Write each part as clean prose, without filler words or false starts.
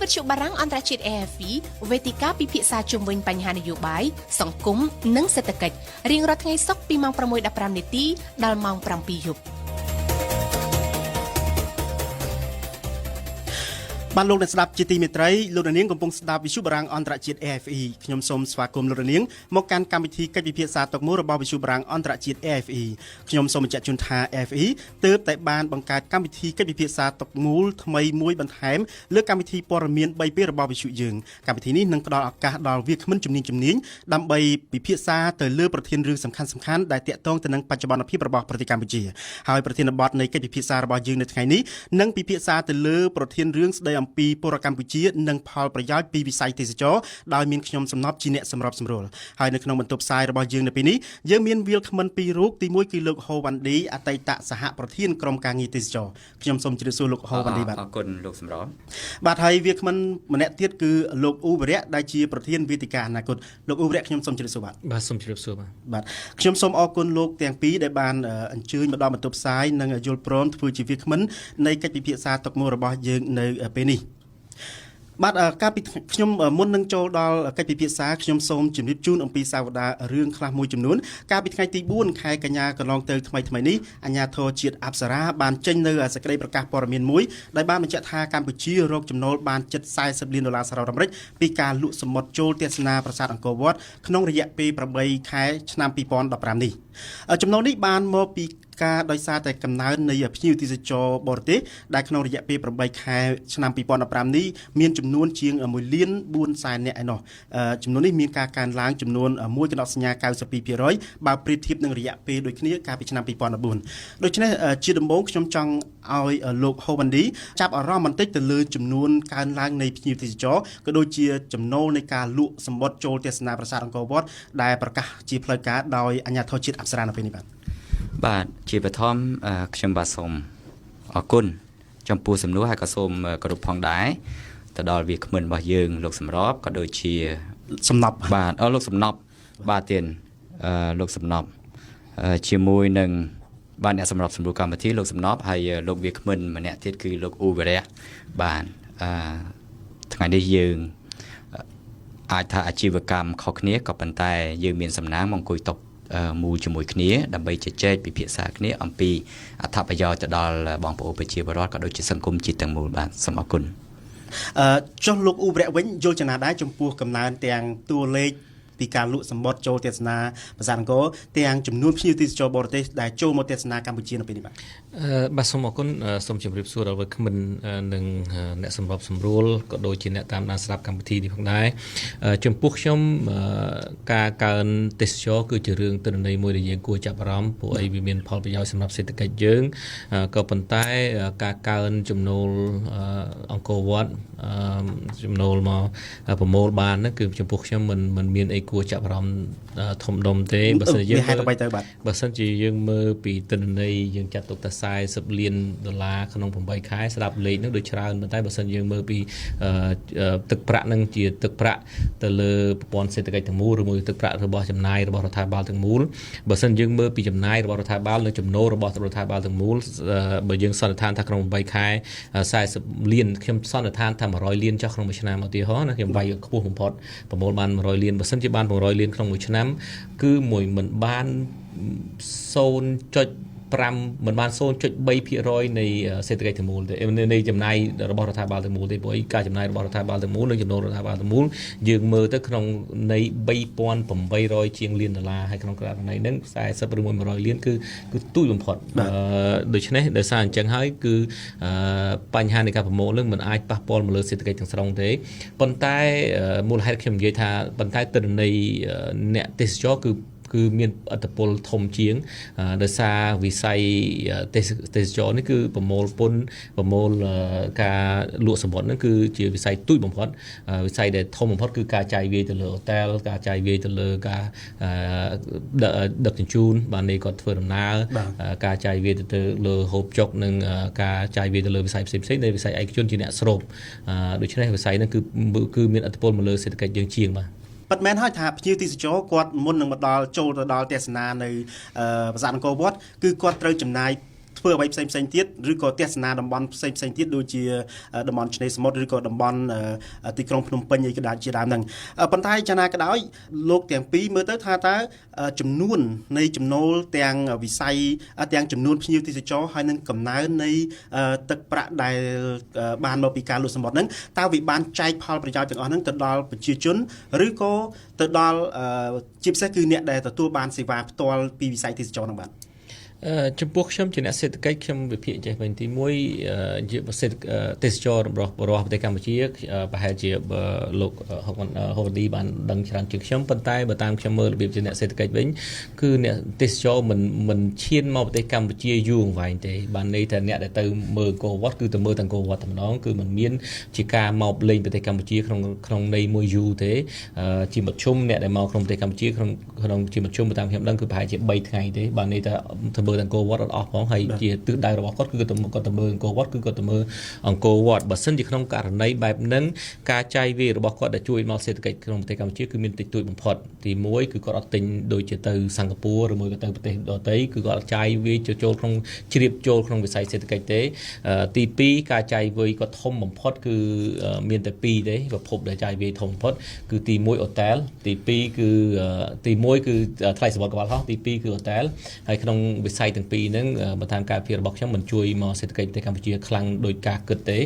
វិទ្យុបារាំងអន្តរជាតិ AFE វេទិកាពិភាក្សាជុំវិញបញ្ហានយោបាយសង្គមនិងសេដ្ឋកិច្ចរៀងរាល់ថ្ងៃសុក្រពីម៉ោង 6:15 នាទីដល់ម៉ោង 7 យប់បានលោកអ្នកស្ដាប់ជាទីមេត្រីលោកនាងកំពុងស្ដាប់វិទ្យុបារាំងអន្តរជាតិ AFE ខ្ញុំសូមស្វាគមន៍លោកនាងមកកាន់កម្មវិធីកិច្ចពិភាក្សាតុកមូលរបស់វិទ្យុបារាំងអន្តរជាតិ AFE ខ្ញុំសូមបញ្ជាក់ជូនថា AFE ទើបតែបានបង្កើតកម្មវិធីកិច្ចពិភាក្សាតុកមូលថ្មីមួយបន្ថែមលើកម្មវិធីព័ត៌មាន3ពេលរបស់វិទ្យុយើងកម្មវិធីនេះនឹងផ្ដល់ឱកាសដល់វាគ្មិនជំនាញដើម្បីពិភាក្សាទៅលើប្រធានរឿងសំខាន់ៗដែលទាក់ទងទៅនឹងបច្ចុប្បន្នភាពរបស់ប្រទេសកម្ពុជាហើយប្រធានបទនៃកិច្ចពិភាក្សារបស់យើងនៅថ្ងៃនេះនឹងពិភាក្សាទៅលើប្រធានរឿងស្ដីអំពីពលរដ្ឋកម្ពុជានិងផលប្រយោជន៍ពីវិស័យទេសចរដោយមានខ្ញុំសំណប់ជាអ្នកសម្របសម្រួលហើយនៅក្នុងបន្ទប់ផ្សាយរបស់យើងនៅពេលនេះយើងមានវាលគ្មិនពីររូបទី1គឺលោកហូវ៉ាន់ឌីអតីតសហប្រធានក្រុមការងារទេសចរខ្ញុំសូមជម្រាបសួរលោកហូវ៉ាន់ឌីបាទអរគុណលោកសម្របបាទហើយវាគ្មិនម្នាក់ទៀតគឺលោកអ៊ូវរៈដែលជាប្រធានវេទិកាអនាគតលោកអ៊ូវរៈខ្ញុំសូមជម្រាបសួរបាទសូមជម្រាបសួរបាទខ្ញុំសូមអរគុណលោកទាំងពីរដែលបានអញ្ជើញមកដល់បន្ទប់ផ្សាយនិងយល់ព្រមធ្វើជាវាគ្មិននៃកិច្ចពិភាក្សាតុកមូលរបស់យើងនៅពេលនេះបាទការពីខ្ញុំមុននឹងចូលដល់កិច្ចពិភាក្សាខ្ញុំសូមជម្រាបជូនអំពីសាវតារឿងខ្លះមួយចំនួនកាលពីថ្ងៃទី4ខែកញ្ញាកន្លងទៅថ្មីនេះអាជ្ញាធរជាតិអប្សរាបានចេញនៅសេចក្តីប្រកាសព័ត៌មានមួយដែលបានបញ្ជាក់ថាកម្ពុជារកចំណូលបានជិត$40 លានសហរដ្ឋអាមេរិកពីការលក់សំបុត្រចូលទស្សនាប្រាសាទអង្គរវត្តក្នុងរយៈពេល8ខែឆ្នាំ2015នេះចំណូលនេះបានមកពីការដោយសារតែកំណើននៃភ្ញៀវទេសចរបរទេសដែលក្នុងរយៈពេល8ខែឆ្នាំ2015នេះមានចំនួនជាង1,400,000 នាក់ឯណោះចំនួននេះមានការកើនឡើងចំនួន1.92% បើប្រៀបធៀបនឹងរយៈពេលដូចគ្នាកាលពីឆ្នាំ2014ដូច្នេះជាដំបូងខ្ញុំចង់ឲ្យលោកហូវ៉ាន់ឌីចាប់អារម្មណ៍បន្តិចទៅលើចំនួនកើនឡើងនៃភ្ញៀវទេសចរក៏ដូចជាចំណូលនៃការលក់សំបុត្រចូលទស្សនាប្រាសាទអង្គរវត្តដែលប្រកាសជាផ្លូវការដោយអាជ្ញាធរជាតិអប្សរានៅពេលនេះបាទជាបឋមខ្ញុំបាទសូមអរគុណចំពោះសំណួរហើយក៏សូមគោរពផងដែរទៅដល់វាគ្មិនរបស់យើងលោកសម្របក៏ដូចជាសំណប់បាទលោកសំណប់បាទទៀតលោកសំណប់ជាមួយនឹងបាទអ្នកសម្របសម្រួលកម្មវិធីលោកសំណប់ហើយលោកវាគ្មិនម្នាក់ទៀតគឺលោកអ៊ូវរៈបាទថ្ងៃនេះយើងអាចថាអាជីវកម្មខុសគ្នាក៏ប៉ុន្តែយើងមានសំណាងមកអង្គុយតុមូលជាមួយគ្នាដើម្បីជជែកពិភាក្សាគ្នាអំពីអត្ថប្រយោជន៍ទៅដល់បងប្អូនប្រជាពលរដ្ឋក៏ដូចជាសង្គមជាតិទាំងមូលបាទសូមអរគុណចុះលោកអ៊ូវរៈវិញយល់ចំណាដែរចំពោះកំណើនទាំងតួលេខពីការលក់សំបុត្រចូលទស្សនាប្រាសាទអង្គរទាំងចំនួនភ្ញៀវទេសចរបរទេសដែលចូលមកទស្សនាកម្ពុជានៅពេលនេះបាទសូមអរគុណសូមជម្រាបសួរដល់វាគ្មិននិងអ្នកសម្របសម្រួលក៏ដូចជាអ្នកតាមដានស្ដាប់កម្មវិធីនេះផងដែរចំពោះខ្ញុំការកើនទេសចរគឺជារឿងទិន្នន័យមួយដែលយើងគួរចាប់អារម្មណ៍ព្រោះអីវាមានផលប្រយោជន៍សម្រាប់សេដ្ឋកិច្ចយើងក៏ប៉ុន្តែការកើនចំណូលអង្គរវត្តចំណូលមកប្រមូលបានហ្នឹងគឺចំពោះខ្ញុំមិនមានអីគួរចាប់អារម្មណ៍ធំដុំទេបើសិនជាយើងបើសិនជាយើងមើលពីទិន្នន័យយើងចាត់ទុកថា$40 លានក្នុង8ខែស្ដាប់លេខហ្នឹងដូចច្រើនប៉ុន្តែបើសិនយើងមើលពីទឹកប្រាក់ហ្នឹងជាទឹកប្រាក់ទៅលើប្រព័ន្ធសេដ្ឋកិច្ចទាំងមូលឬមួយទឹកប្រាក់របស់ចំណាយរបស់រដ្ឋាភិបាលទាំងមូលបើសិនយើងមើលពីចំណាយរបស់រដ្ឋាភិបាលនិងចំណូលរបស់រដ្ឋាភិបាលទាំងមូលបើយើងសន្និដ្ឋានថាក្នុង8ខែ$40 លានខ្ញុំសន្និដ្ឋានថា100 លានចុះក្នុងមួយឆ្នាំឧទាហរណ៍ណាខ្ញុំវាយខ្ពស់បំផុតប្រមូលបាន100 លានបើសិនជាបាន100 លានក្នុងមួយឆ្នាំគឺមិនបានមិនបាន 0.3% នៃសេដ្ឋកិច្ចទាំងមូលទេនៃចំណាយរបស់រដ្ឋាភិបាលទាំងមូលទេព្រោះការចំណាយរបស់រដ្ឋាភិបាលទាំងមូលនិងចំណូលរដ្ឋាភិបាលទាំងមូលយើងមើលទៅក្នុងនៃ$3,800 ជាងលានហើយក្នុងករណីហ្នឹង40ឬ100 លានគឺទូចបំផុតដូច្នេះដោយសារអញ្ចឹងហើយគឺបញ្ហានៃការប្រមូលនឹងមិនអាចប៉ះពាល់មកលើសេដ្ឋកិច្ចទាំងស្រុងទេប៉ុន្តែមូលហេតុខ្ញុំនិយាយថាប៉ុន្តែទិន្នន័យអ្នកទេសចរគឺមានអត្តពលធំជាងដោយសារវិស័យទេសចរនេះគឺប្រមូលពន្ធប្រមូលការលក់សម្បុត្រហ្នឹងគឺជាវិស័យទូចបំផុតវិស័យដែលធំបំផុតគឺការចាយវាយទៅលើហូតែលការចាយវាយទៅលើការដឹកជញ្ជូនបាននេះគាត់ធ្វើដំណើរការចាយវាយទៅលើហូបចុកនិងការចាយវាយទៅលើវិស័យផ្សេងៗនៃវិស័យឯកជនជាអ្នកស្រូបដូច្នេះវិស័យហ្នឹងគឺមានអត្តពលមកលើសេដ្ឋកិច្ចយើងជាងបាទពិតមែនហើយថាភ្ញៀវទេសចរគាត់មុននឹងមកដល់ចូលទៅដល់ទស្សនានៅប្រាសាទអង្គរវត្តគឺគាត់ត្រូវចំណាយ ធ្វើអ្វីផ្សេងទៀតឬក៏ទេសនាតំបន់ផ្សេងទៀតដូចជាតំបន់ឆ្នេរសមុទ្រឬក៏តំបន់ទីក្រុងភ្នំពេញអីក៏ជាដើមហ្នឹងប៉ុន្តែយ៉ាងណាក៏ដោយលោកទាំងពីរមើលទៅថាតើចំនួននៃចំណូលទាំងវិស័យទាំងចំនួនភ្ញៀវទេសចរហើយនឹងកំណើននៃទឹកប្រាក់ដែលបានមកពីការលក់សមុទ្រហ្នឹងតើវាបានចែកផលប្រយោជន៍ទាំងអស់ហ្នឹងទៅដល់ប្រជាជនឬក៏ទៅដល់ជាពិសេសគឺអ្នកដែលទទួលបានសេវាផ្ទាល់ពីវិស័យទេសចរហ្នឹងបាទចំពោះខ្ញុំជាអ្នកសេដ្ឋកិច្ចខ្ញុំវិភាគចេះវិញទី1ជាប្រសិទ្ធទេសចររបស់ប្រទេសកម្ពុជាប្រហែលជាលោកហូវឌីបានដឹងច្រើនជាងខ្ញុំប៉ុន្តែបើតាមខ្ញុំមើលរបៀបជាអ្នកសេដ្ឋកិច្ចវិញគឺអ្នកទេសចរមិនឈានមកប្រទេសកម្ពុជាយូរអង្វែងទេបានន័យថាអ្នកដែលទៅមើលអង្គរវត្តគឺទៅមើលតែអង្គរវត្តតែម្ដងគឺมันមានជាការមកលេងប្រទេសកម្ពុជាក្នុងន័យមួយយូរទេជាមធ្យមអ្នកដែលមកក្នុងប្រទេសកម្ពុជាក្នុងជាមធ្យមតាមខ្ញុំដឹងគឺប្រហែលជា3ថ្ងៃទេបានន័យថាអង្គរវត្តអត់អស់ផងហើយជាទិសដៅរបស់គាត់គឺគាត់ទៅមើលអង្គរវត្តគឺគាត់ទៅមើលអង្គរវត្តបើសិនជាក្នុងករណីបែបហ្នឹងការចាយវាយរបស់គាត់ដែលជួយមកសេដ្ឋកិច្ចក្នុងប្រទេសកម្ពុជាគឺមានតិចតួចបំផុតទី1គឺគាត់អត់ទិញដូចជាទៅសិង្ហបុរីឬមួយក៏ទៅប្រទេសដទៃគឺគាត់អត់ចាយវាយចូលក្នុងជ្រាបចូលក្នុងវិស័យសេដ្ឋកិច្ចទេទី2ការចាយវាយគាត់ធំបំផុតគឺមានតែ2ទេប្រភពដែលចាយវាយធំបំផុតគឺទី1អូតែលទី2គឺទី1គឺថ្លៃសវត្ថកង្វល់ហោះទី2គឺអូតែលហើយក្នុងវិស័យទាំងពីរហ្នឹងបើតាមការពិភាក្សារបស់ខ្ញុំមិនជួយមកសេដ្ឋកិច្ចប្រទេសកម្ពុជាខ្លាំងដោយការគិតទេ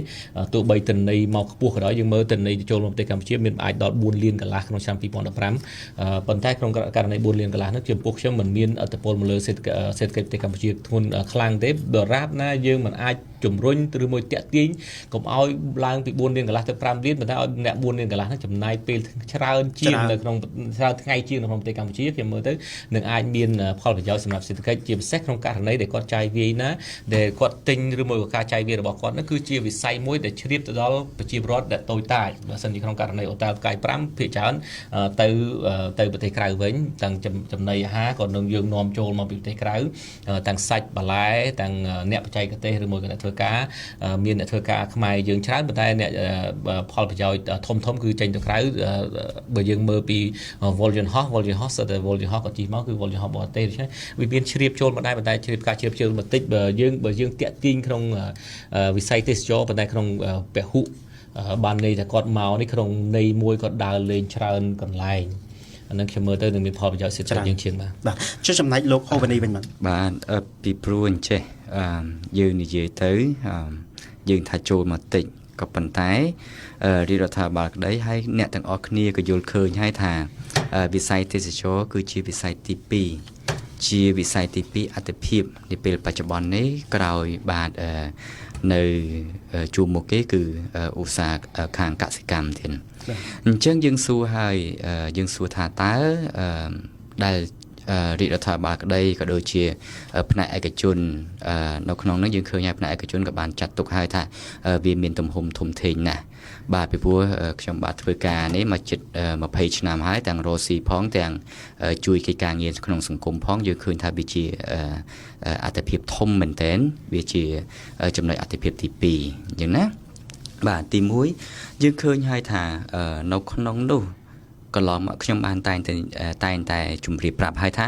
ទោះបីទិន្នន័យមកខ្ពស់ក៏ដោយយើងមើលទិន្នន័យចូលមកប្រទេសកម្ពុជាមានអាចដល់4លានកន្លះក្នុងឆ្នាំ2015ប៉ុន្តែក្នុងករណី4លានកន្លះហ្នឹងចំពោះខ្ញុំមិនមានអត្តពលមកលើសេដ្ឋកិច្ចប្រទេសកម្ពុជាធ្ងន់ខ្លាំងទេដរាបណាយើងមិនអាចជំរុញឬមួយតាក់ទាញកុំឲ្យឡើងពី4លានកន្លះទៅ5លានប៉ុន្តែឲ្យអ្នក4លានកន្លះហ្នឹងចំណាយពេលច្រើនជាងនៅក្នុងច្រើនថ្ងៃជាងនៅក្នុងប្រទេសកម្ពុជាខ្ញុំមើលទៅនឹងអាចមានផលប្រយោជន៍សម្រាប់សេដ្ឋកិច្ចជាពិសេសក្នុងករណីដែលគាត់ចាយវាយណាដែលគាត់ទិញឬមួយក៏ការចាយវាយរបស់គាត់ហ្នឹងគឺជាវិស័យមួយដែលជ្រាបទៅដល់ប្រជាពលរដ្ឋដែលតូចតាចបើសិនជាក្នុងករណីអូតែលផ្កាយ5ភាគច្រើនទៅប្រទេសក្រៅវិញទាំងចំណីអាហារក៏នឹងយើងនាំចូលមកពីប្រទេសក្រៅទាំងសាច់បន្លែទាំងអ្នកបច្ចេកទេសឬមួយក៏អ្នកធ្វើការមានអ្នកធ្វើការខ្មែរយើងច្រើនប៉ុន្តែអ្នកផលប្រយោជន៍ធំគឺចេញទៅក្រៅបើយើងមើលពី Volvion House សិតតែ Volvion House ក៏ជិះមកគឺ Volvion House បរទេសដូច្នេះវាមានជ្រាបចូលមកដែរប៉ុន្តែជ្រាបការជ្រាបចូលបន្តិចបើយើងតាក់ទាញក្នុងវិស័យទេសចរប៉ុន្តែក្នុងពហុបានន័យថាគាត់មកនេះក្នុងន័យមួយគាត់ដើរលេងច្រើនកន្លែងអានឹងខ្ញុំមើលទៅនឹងមានផលប្រយោជន៍សេដ្ឋកិច្ចយើងជាងបាទចុះចំណែកលោកហូវនីវិញបាទពីព្រោះអញ្ចេះយើងនិយាយទៅយើងថាចូលមកតិចក៏ប៉ុន្តែរាជរដ្ឋាភិបាលក្តីហើយអ្នកទាំងអស់គ្នាក៏យល់ឃើញហើយថាវិស័យទេសចរគឺជាវិស័យទី2ជាវិស័យទី2អត្ថិភាពនាពេលបច្ចុប្បន្ននេះក្រោយបាទនៅជួរមុខគេគឺឧស្សាហកម្មខាងកសិកម្មទៀតអញ្ចឹងយើងសួរហើយយើងសួរថាតើដែលរាជរដ្ឋាភិបាលក្តីក៏ដូចជាផ្នែកឯកជននៅក្នុងនោះយើងឃើញហើយផ្នែកឯកជនក៏បានចាត់ទុកហើយថាវាមានទំហំធំធេងណាស់បាទពីព្រោះខ្ញុំបាទធ្វើការនេះមកជិត20ឆ្នាំហើយទាំងរស់ស៊ីផងទាំងជួយកិច្ចការងារក្នុងសង្គមផងយើងឃើញថាវាជាអត្ថប្រយោជន៍ធំមែនទែនវាជាចំណុចអត្ថប្រយោជន៍ទី2អញ្ចឹងណាបាទទី1យើងឃើញហើយថានៅក្នុងនោះកន្លងមកខ្ញុំបានតែងតែជម្រាបប្រាប់ឲ្យថា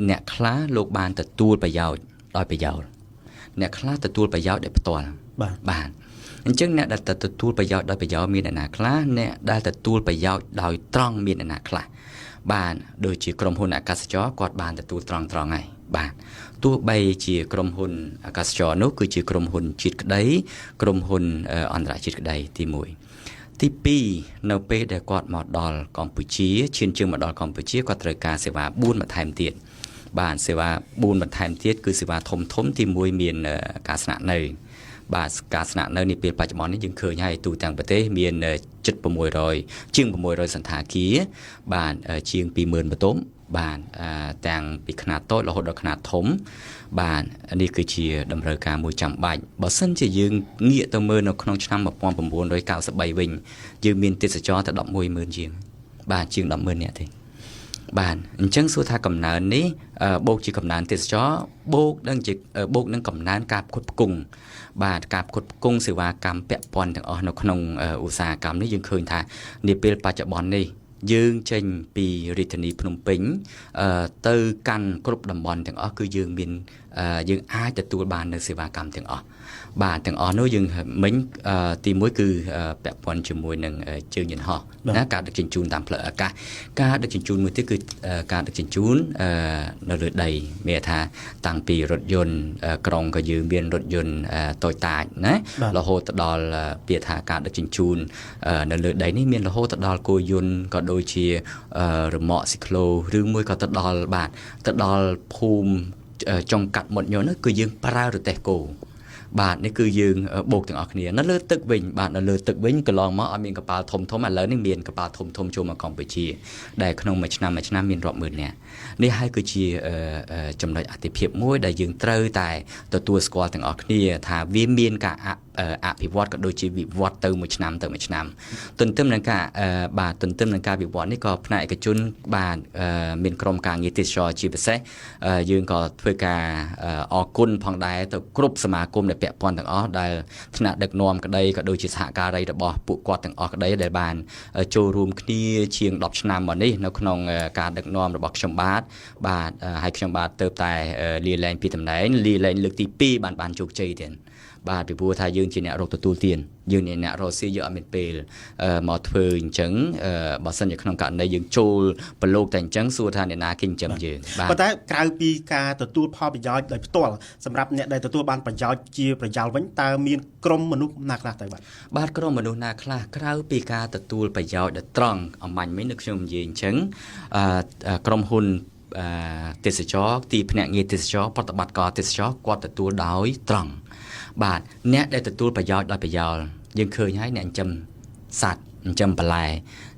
អ្នកខ្លះលោកបានទទួលប្រយោជន៍ដោយប្រយោលអ្នកខ្លះទទួលប្រយោជន៍ដោយផ្ទាល់បាទអញ្ចឹងអ្នកដែលទទួលប្រយោជន៍ដោយប្រយោលមានអ្នកណាខ្លះអ្នកដែលទទួលប្រយោជន៍ដោយត្រង់មានអ្នកណាខ្លះបាទដូចជាក្រុមហ៊ុនអាកាសចរគាត់បានទទួលត្រង់ហើយបាទទោះបីជាក្រុមហ៊ុនអាកាសចរនោះគឺជាក្រុមហ៊ុនជាតិក្តីក្រុមហ៊ុនអន្តរជាតិក្តីទី1ទី2នៅពេលដែលគាត់មកដល់កម្ពុជាឈានជើងមកដល់កម្ពុជាគាត់ត្រូវការសេវា4បន្ថែមទៀតបាទសេវា4បន្ថែមទៀតគឺសេវាធំទី1មានការស្នាក់នៅបាទការស្នាក់នៅនេះពេលបច្ចុប្បន្ននេះយើងឃើញហើយទូទាំងប្រទេសមានជិត600ជាង600សន្តាគារបាទជាង20000បន្ទប់បាទទាំងពីខ្នាតតូចរហូតដល់ខ្នាតធំបាទនេះគឺជាតម្រូវការមួយចាំបាច់បើសិនជាយើងងាកទៅមើលនៅក្នុងឆ្នាំ1993វិញយើងមានទេសចរតែ110,000ជាងបាទជាង100,000នាក់ទេបាទអញ្ចឹងសួរថាកំណើននេះបូកជាកំណើនទេសចរបូកនឹងកំណើនការផ្គត់ផ្គង់បាទការផ្គត់ផ្គង់សេវាកម្មពាក់ព័ន្ធទាំងអស់នៅក្នុងឧស្សាហកម្មនេះយើងឃើញថានាពេលបច្ចុប្បន្ននេះ យើងចេញពីរាជធានីភ្នំពេញទៅកាន់គ្រប់តំបន់ទាំងអស់គឺយើងមានយើងអាចទទួលបាននៅសេវាកម្មទាំងអស់បាទទាំងអស់នោះយើងមិញទី1គឺពាក់ព័ន្ធជាមួយនឹងជើងយន្តហោះណាការដឹកជញ្ជូនតាមផ្លូវអាកាសការដឹកជញ្ជូនមួយទៀតគឺការដឹកជញ្ជូននៅលើដីមានថាតាំងពីរថយន្តក្រុងក៏យើងមានរថយន្តតូចតាចណារហូតដល់ពាក្យថាការដឹកជញ្ជូននៅលើដីនេះមានរហូតដល់គោយន្តក៏ដូចជារមាក់ស៊ីក្លូឬមួយក៏ទៅដល់ភូមិចុងកាត់មុតញនោះគឺយើងប្រើរទេះគោបាទនេះគឺយើងបូកទាំងអស់គ្នានៅលើទឹកវិញបាទនៅលើទឹកវិញកន្លងមកអត់មានកប៉ាល់ធំឥឡូវនេះមានកប៉ាល់ធំចូលមកកម្ពុជាដែលក្នុងមួយឆ្នាំមានរាប់ម៉ឺននាក់នេះហើយគឺជាចំណុចអាទិភាពមួយដែលយើងត្រូវតែទទួលស្គាល់ទាំងអស់គ្នាថាវាមានការអភិវឌ្ឍក៏ដូចជាវិវត្តទៅមួយឆ្នាំទន្ទឹមនឹងការវិវត្តនេះក៏ផ្នែកឯកជនបាទមានក្រុមការងារទេសចរជាពិសេសយើងក៏ធ្វើការអរគុណផងដែរទៅគ្រប់សមាគមដែលពាក់ព័ន្ធទាំងអស់ដែលថ្នាក់ដឹកនាំក្តីក៏ដូចជាសហការីរបស់ពួកគាត់ទាំងអស់ក្តីដែលបានចូលរួមគ្នាជាង10ឆ្នាំមកនេះនៅក្នុងការដឹកនាំរបស់ខ្ញុំបាទហើយខ្ញុំបាទទៅតែលាលែងពីតំណែងលាលែងលើកទី2បានជោគជ័យទៀតបាទពីព្រោះថាយើងជាអ្នករកទទួលទានយើងជាអ្នករកស៊ីយើងអត់មានពេលមកធ្វើអញ្ចឹងបើសិនជាក្នុងករណីយើងចូលប្រឡូកតែអញ្ចឹងសួរថាអ្នកណាគេចិញ្ចឹមយើងបាទប៉ុន្តែក្រៅពីការទទួលផលប្រយោជន៍ដោយផ្ទាល់សម្រាប់អ្នកដែលទទួលបានប្រយោជន៍ជាប្រយោលវិញតើមានក្រុមមនុស្សណាខ្លះទៅបាទក្រុមមនុស្សណាខ្លះក្រៅពីការទទួលប្រយោជន៍ដែលត្រង់អំបញ្ញមិញនៅខ្ញុំនិយាយអញ្ចឹងក្រុមហ៊ុនទេសចរទីភ្នាក់ងារទេសចរប្រតិបត្តិការទេសចរគាត់ទទួលដោយត្រង់បាទអ្នកដែលទទួលប្រយោជន៍ដោយប្រយោលយើងឃើញហើយអ្នកចិញ្ចឹមសត្វចិញ្ចឹមបន្លែ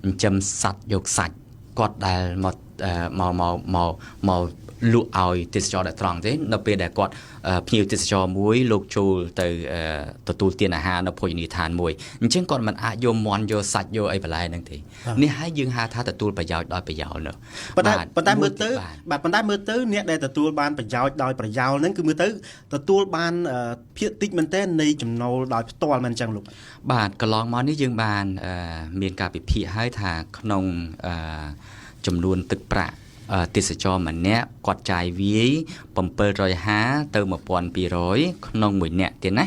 ចិញ្ចឹមសត្វយកសាច់គាត់ដែលមកលក់ឲ្យទេសចរដែលត្រង់ទេនៅពេលដែលគាត់ភ្ញៀវទេសចរមួយលោកចូលទៅទទួលទានអាហារនៅភោជនីយដ្ឋានមួយអញ្ចឹងគាត់មិនអាចយកមាន់យកសាច់យកអីបន្លែហ្នឹងទេនេះហើយយើងហៅថាទទួលប្រយោជន៍ដោយប្រយោលនោះប៉ុន្តែមើលទៅអ្នកដែលទទួលបានប្រយោជន៍ដោយប្រយោលហ្នឹងគឺមើលទៅទទួលបានភាគតិចមែនទែននៃចំណូលដោយផ្ទាល់មិនអញ្ចឹងលោកបាទកន្លងមកនេះយើងបានមានការពិភាក្សាឲ្យថាក្នុងចំនួនទឹកប្រាក់ទេសចរម្នាក់គាត់ចាយវាយ750ទៅ1200ក្នុងមួយនាក់ទៀតណា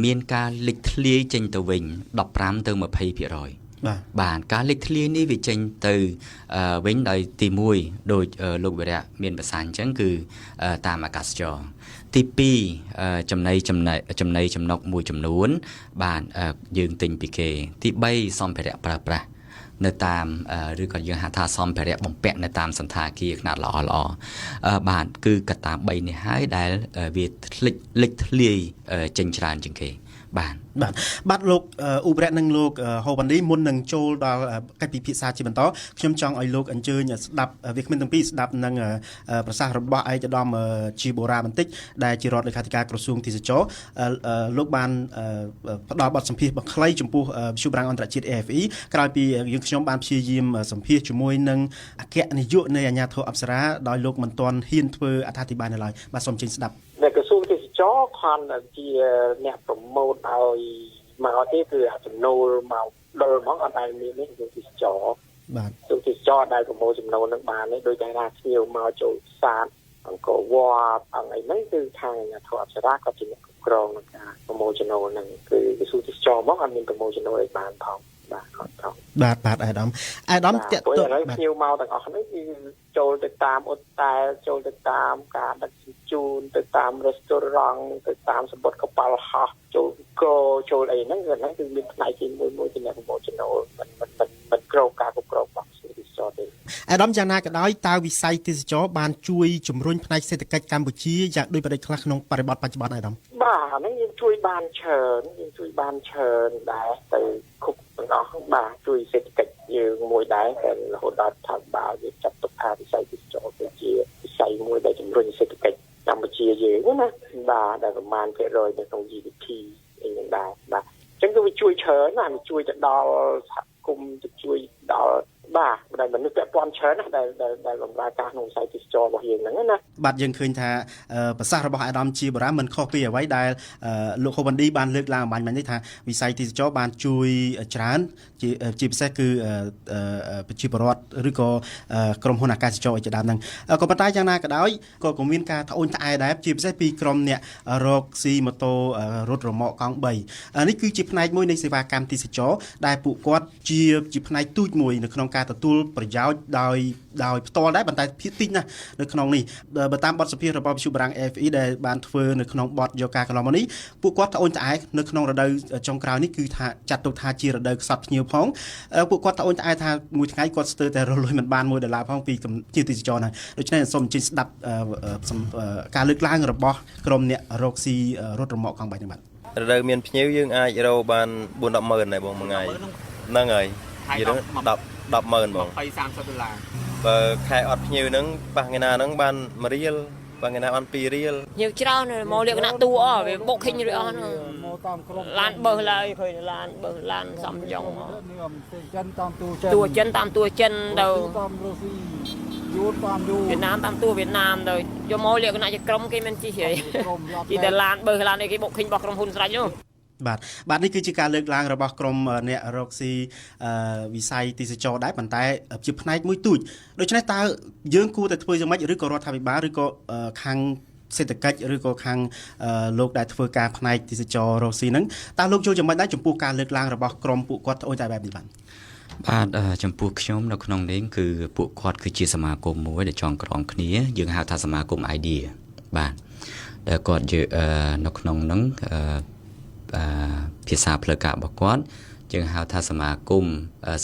មានការលេចធ្លាយចេញទៅវិញ15ទៅ20%បាទការលេចធ្លាយនេះវាចេញទៅវិញដោយទី1ដោយលោកវិរៈមានប្រសាសន៍អញ្ចឹងគឺតាមអាកាសចរទី2ចំណីចំណុកមួយចំនួនបាទយើងទិញពីគេទី3សម្ភារៈប្រើប្រាស់នៅតាមឬក៏យើងហៅថាសម្ភារៈបំពាក់នៅតាមសន្តាគារខ្នាតល្អបាទគឺកត្តា3នេះហើយដែលវាលេចធ្លាយចេញច្រើនជាងគេបាទលោកអ៊ូប្រៈនិងលោកហូវ៉ាន់ឌីមុននឹងចូលដល់កិច្ចពិភាក្សាជាបន្តខ្ញុំចង់ឲ្យលោកអញ្ជើញស្ដាប់វាគ្មិនទាំងពីរស្ដាប់នឹងប្រសាសន៍របស់ឯកឧត្តមជីបូរ៉ាបន្តិចដែលជារដ្ឋលេខាធិការក្រសួងទេសចរលោកបានផ្ដល់បទសម្ភាសន៍បខ្លីចំពោះវិទ្យុបារាំងអន្តរជាតិ AFE ក្រោយពីយើងខ្ញុំបានព្យាយាមសម្ភាសន៍ជាមួយនឹងអគ្គនាយកនៃអាជ្ញាធរអប្សរាដោយលោកមិនទាន់ហ៊ានធ្វើអត្ថាធិប្បាយនៅឡើយបាទសូមអញ្ជើញស្ដាប់នៅក្រសួងទេសចរខនជាអ្នកប្រម៉ូទឲ្យមកទេគឺចំណូលមកដល់ហ្មងអត់ដែលមាននេះគឺទេសចរបាទទេសចរដែលប្រម៉ូទចំណូលនឹងបាននេះដោយតែថាភ្ញៀវមកចូលសាទអង្គរវត្តអង្គអីហ្នឹងគឺខាងអាជ្ញាធរអប្សរាក៏ជាអ្នកគ្រប់គ្រងនឹងការប្រម៉ូទចំណូលហ្នឹងគឺក្រសួងទេសចរមកអត់មានប្រម៉ូទចំណូលឲ្យបានផងបាទគាត់ផងបាទអាដាមតាក់ទងហើយភ្ញៀវមកទាំងអស់ហ្នឹងគឺចូលទៅតាមអ៊ុតតែលចូលទៅតាមការដឹកជញ្ជូនទៅតាមរេស្តូរ៉ង់ទៅតាមសម្បត្តិកប៉ាល់ហោះចូលអីហ្នឹងគឺមានផ្នែកទីមួយជាអ្នកប្រម៉ូទចំណូលមិនក្រោមការគ្រប់គ្រងរបស់ទេសចរទេអាដាមយ៉ាងណាក៏ដោយតើវិស័យទេសចរបានជួយជំរុញផ្នែកសេដ្ឋកិច្ចកម្ពុជាយ៉ាងដូចប្រទេសខ្លះក្នុងបរិបទបច្ចុប្បន្នអាដាមបាទហ្នឹងយើងជួយបានច្រើនដែរទៅគ្រប់ទាំងអស់បាទជួយសេដ្ឋកិច្ចយើងមួយដែរតែរហូតដល់ថាបាទយើងចាត់ទុកថាវិស័យទេសចរគឺជាវិស័យមួយដែលជំរុញសេដ្ឋកិច្ចកម្ពុជាយើងណាបាទដែលប្រមាណភាគរយនៅក្នុង GDP អីហ្នឹងដែរបាទអញ្ចឹងគឺវាជួយច្រើនណាស់ជួយទៅដល់សហគមន៍ទៅជួយដល់បាទ ដែលមនុស្សពាក់ព័ន្ធច្រើនណាដែលបម្រើការក្នុងវិស័យទេសចររបស់យើងហ្នឹងណាបាទយើងឃើញថាប្រសាសន៍របស់អាដាមជាបរាមិនខុសពីអ្វីដែលលោកហ៊ូវ៉ាន់ឌីបានលើកឡើងអំបញ្ញមិញនេះថាវិស័យទេសចរបានជួយច្រើនជាពិសេសគឺប្រជាពលរដ្ឋឬក៏ក្រុមហ៊ុនអាកាសចរជាដើមហ្នឹងក៏ប៉ុន្តែយ៉ាងណាក៏ដោយក៏មានការត្អូញត្អែដែរជាពិសេសពីក្រុមអ្នករកស៊ីម៉ូតូរត់រមាក់កង់3នេះគឺជាផ្នែកមួយនៃសេវាកម្មទេសចរដែលពួកគាត់ជាផ្នែកទូចមួយនៅក្នុងការទទួលប្រយោជន៍ដោយផ្ទាល់ដែរប៉ុន្តែភាគតិចណាស់នៅក្នុងនេះបើតាមបទសម្ភាសន៍របស់វិទ្យុបារាំង FE ដែលបានធ្វើនៅក្នុងបទយកការកន្លងមកនេះពួកគាត់ត្អូញត្អែនៅក្នុងរដូវចុងក្រោយនេះគឺថាចាត់ទុកថាជារដូវខ្សត់ភ្ញៀវផងពួកគាត់ត្អូញត្អែថាមួយថ្ងៃគាត់ស្ទើរតែរលុយមិនបាន$1ផងពីជាទេសចរណាដូច្នេះសូមអញ្ជើញស្ដាប់ការលើកឡើងរបស់ក្រុមអ្នករកស៊ីរត់រមាក់កង់3នេះបាទរដូវមានភ្ញៀវយើងអាចរកបាន4-10ម៉ឺនដែរបងមួយថ្ងៃហ្នឹងហើយនិយាយទៅ10ម៉ឺនបង$20-30បើខែអត់ភ្ញៀវហ្នឹងប៉ះថ្ងៃណាហ្នឹងបាន1រៀលបើថ្ងៃណាបាន2រៀលញៀវច្រើនមកលៀកណាតួវាបុកឃើញរឿអស់ហ្នឹងឡានបើឡើយឃើញឡានបើឡានសំយ៉ងចិនតាមតួចិនតាមតួចិនទៅយូរតាមយូរវៀតណាមតាមតួវៀតណាមទៅយកមកលៀកណាជាក្រុមគេមិនជីហីជីតែឡានបើឡាននេះគេបុកឃើញរបស់ក្រុមហ៊ុនស្រេចនោះបាទនេះគឺជាការលើកឡើងរបស់ក្រុមអ្នករកស៊ីវិស័យទេសចរដែរប៉ុន្តែជាផ្នែកមួយទូចដូច្នេះតើយើងគួរតែធ្វើយ៉ាងម៉េចឬក៏រដ្ឋាភិបាលឬក៏ខាងសេដ្ឋកិច្ចឬក៏ខាងលោកដែលធ្វើការផ្នែកទេសចររកស៊ីហ្នឹងតើលោកយល់យ៉ាងម៉េចដែរចំពោះការលើកឡើងរបស់ក្រុមពួកគាត់ត្អូញត្អែបែបនេះបាទចំពោះខ្ញុំនៅក្នុងនេះគឺពួកគាត់គឺជាសមាគមមួយដែលចងក្រងគ្នាយើងហៅថាសមាគម idea បាទដែលគាត់នៅក្នុងហ្នឹងភាសាផ្លូវការរបស់គាត់យើងហៅថាសមាគម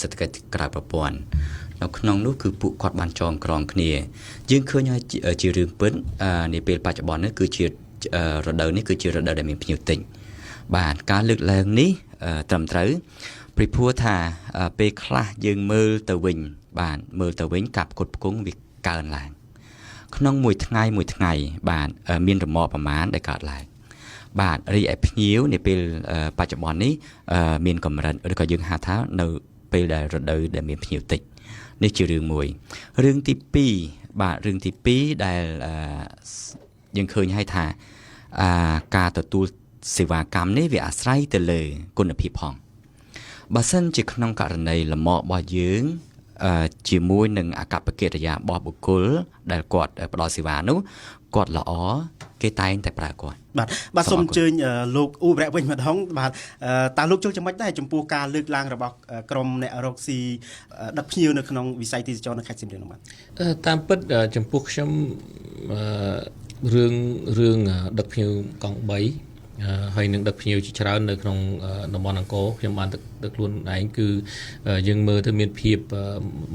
សេដ្ឋកិច្ចក្រៅប្រព័ន្ធនៅក្នុងនោះគឺពួកគាត់បានចងក្រងគ្នាយើងឃើញហើយជារឿងពិតនាពេលបច្ចុប្បន្ននេះគឺជារដូវនេះគឺជារដូវដែលមានភ្ញៀវតិចបាទការលើកឡើងនេះត្រឹមត្រូវព្រោះថាពេលខ្លះយើងមើលទៅវិញបាទមើលទៅវិញការផ្គត់ផ្គង់វាកើនឡើងក្នុងមួយថ្ងៃបាទមានរមាក់ប្រមាណដែលកើតឡើងបាទរីឯភ្ញៀវនៅពេលបច្ចុប្បន្ននេះមានកម្រិតឬក៏យើងហៅថានៅពេលដែលរដូវដែលមានភ្ញៀវតិចនេះជារឿងមួយរឿងទី2បាទរឿងទី2ដែលយើងឃើញហើយថាការទទួលសេវាកម្មនេះវាអាស្រ័យទៅលើគុណភាពផងបើសិនជាក្នុងករណីលំអរបស់យើងជាមួយនឹងអកប្បកិរិយារបស់បុគ្គលដែលគាត់ផ្ដល់សេវានោះគាត់ល្អគេតែងតែប្រើគាត់បាទសូមអញ្ជើញលោកអ៊ូវរៈវិញម្ដងបាទតើលោកចូលចំណុចដែរចំពោះការលើកឡើងរបស់ក្រុមអ្នករកស៊ីដឹកភ្ញៀវនៅក្នុងវិស័យទេសចរនៅខេត្តសៀមរាបនោះបាទតាមពិតចំពោះខ្ញុំរឿងដឹកភ្ញៀវកង់3ហើយនឹងដឹកភ្ញៀវជាច្រើននៅក្នុងតំបន់អង្គរខ្ញុំបានទឹកខ្លួនឯងគឺយើងមើលទៅមានភាព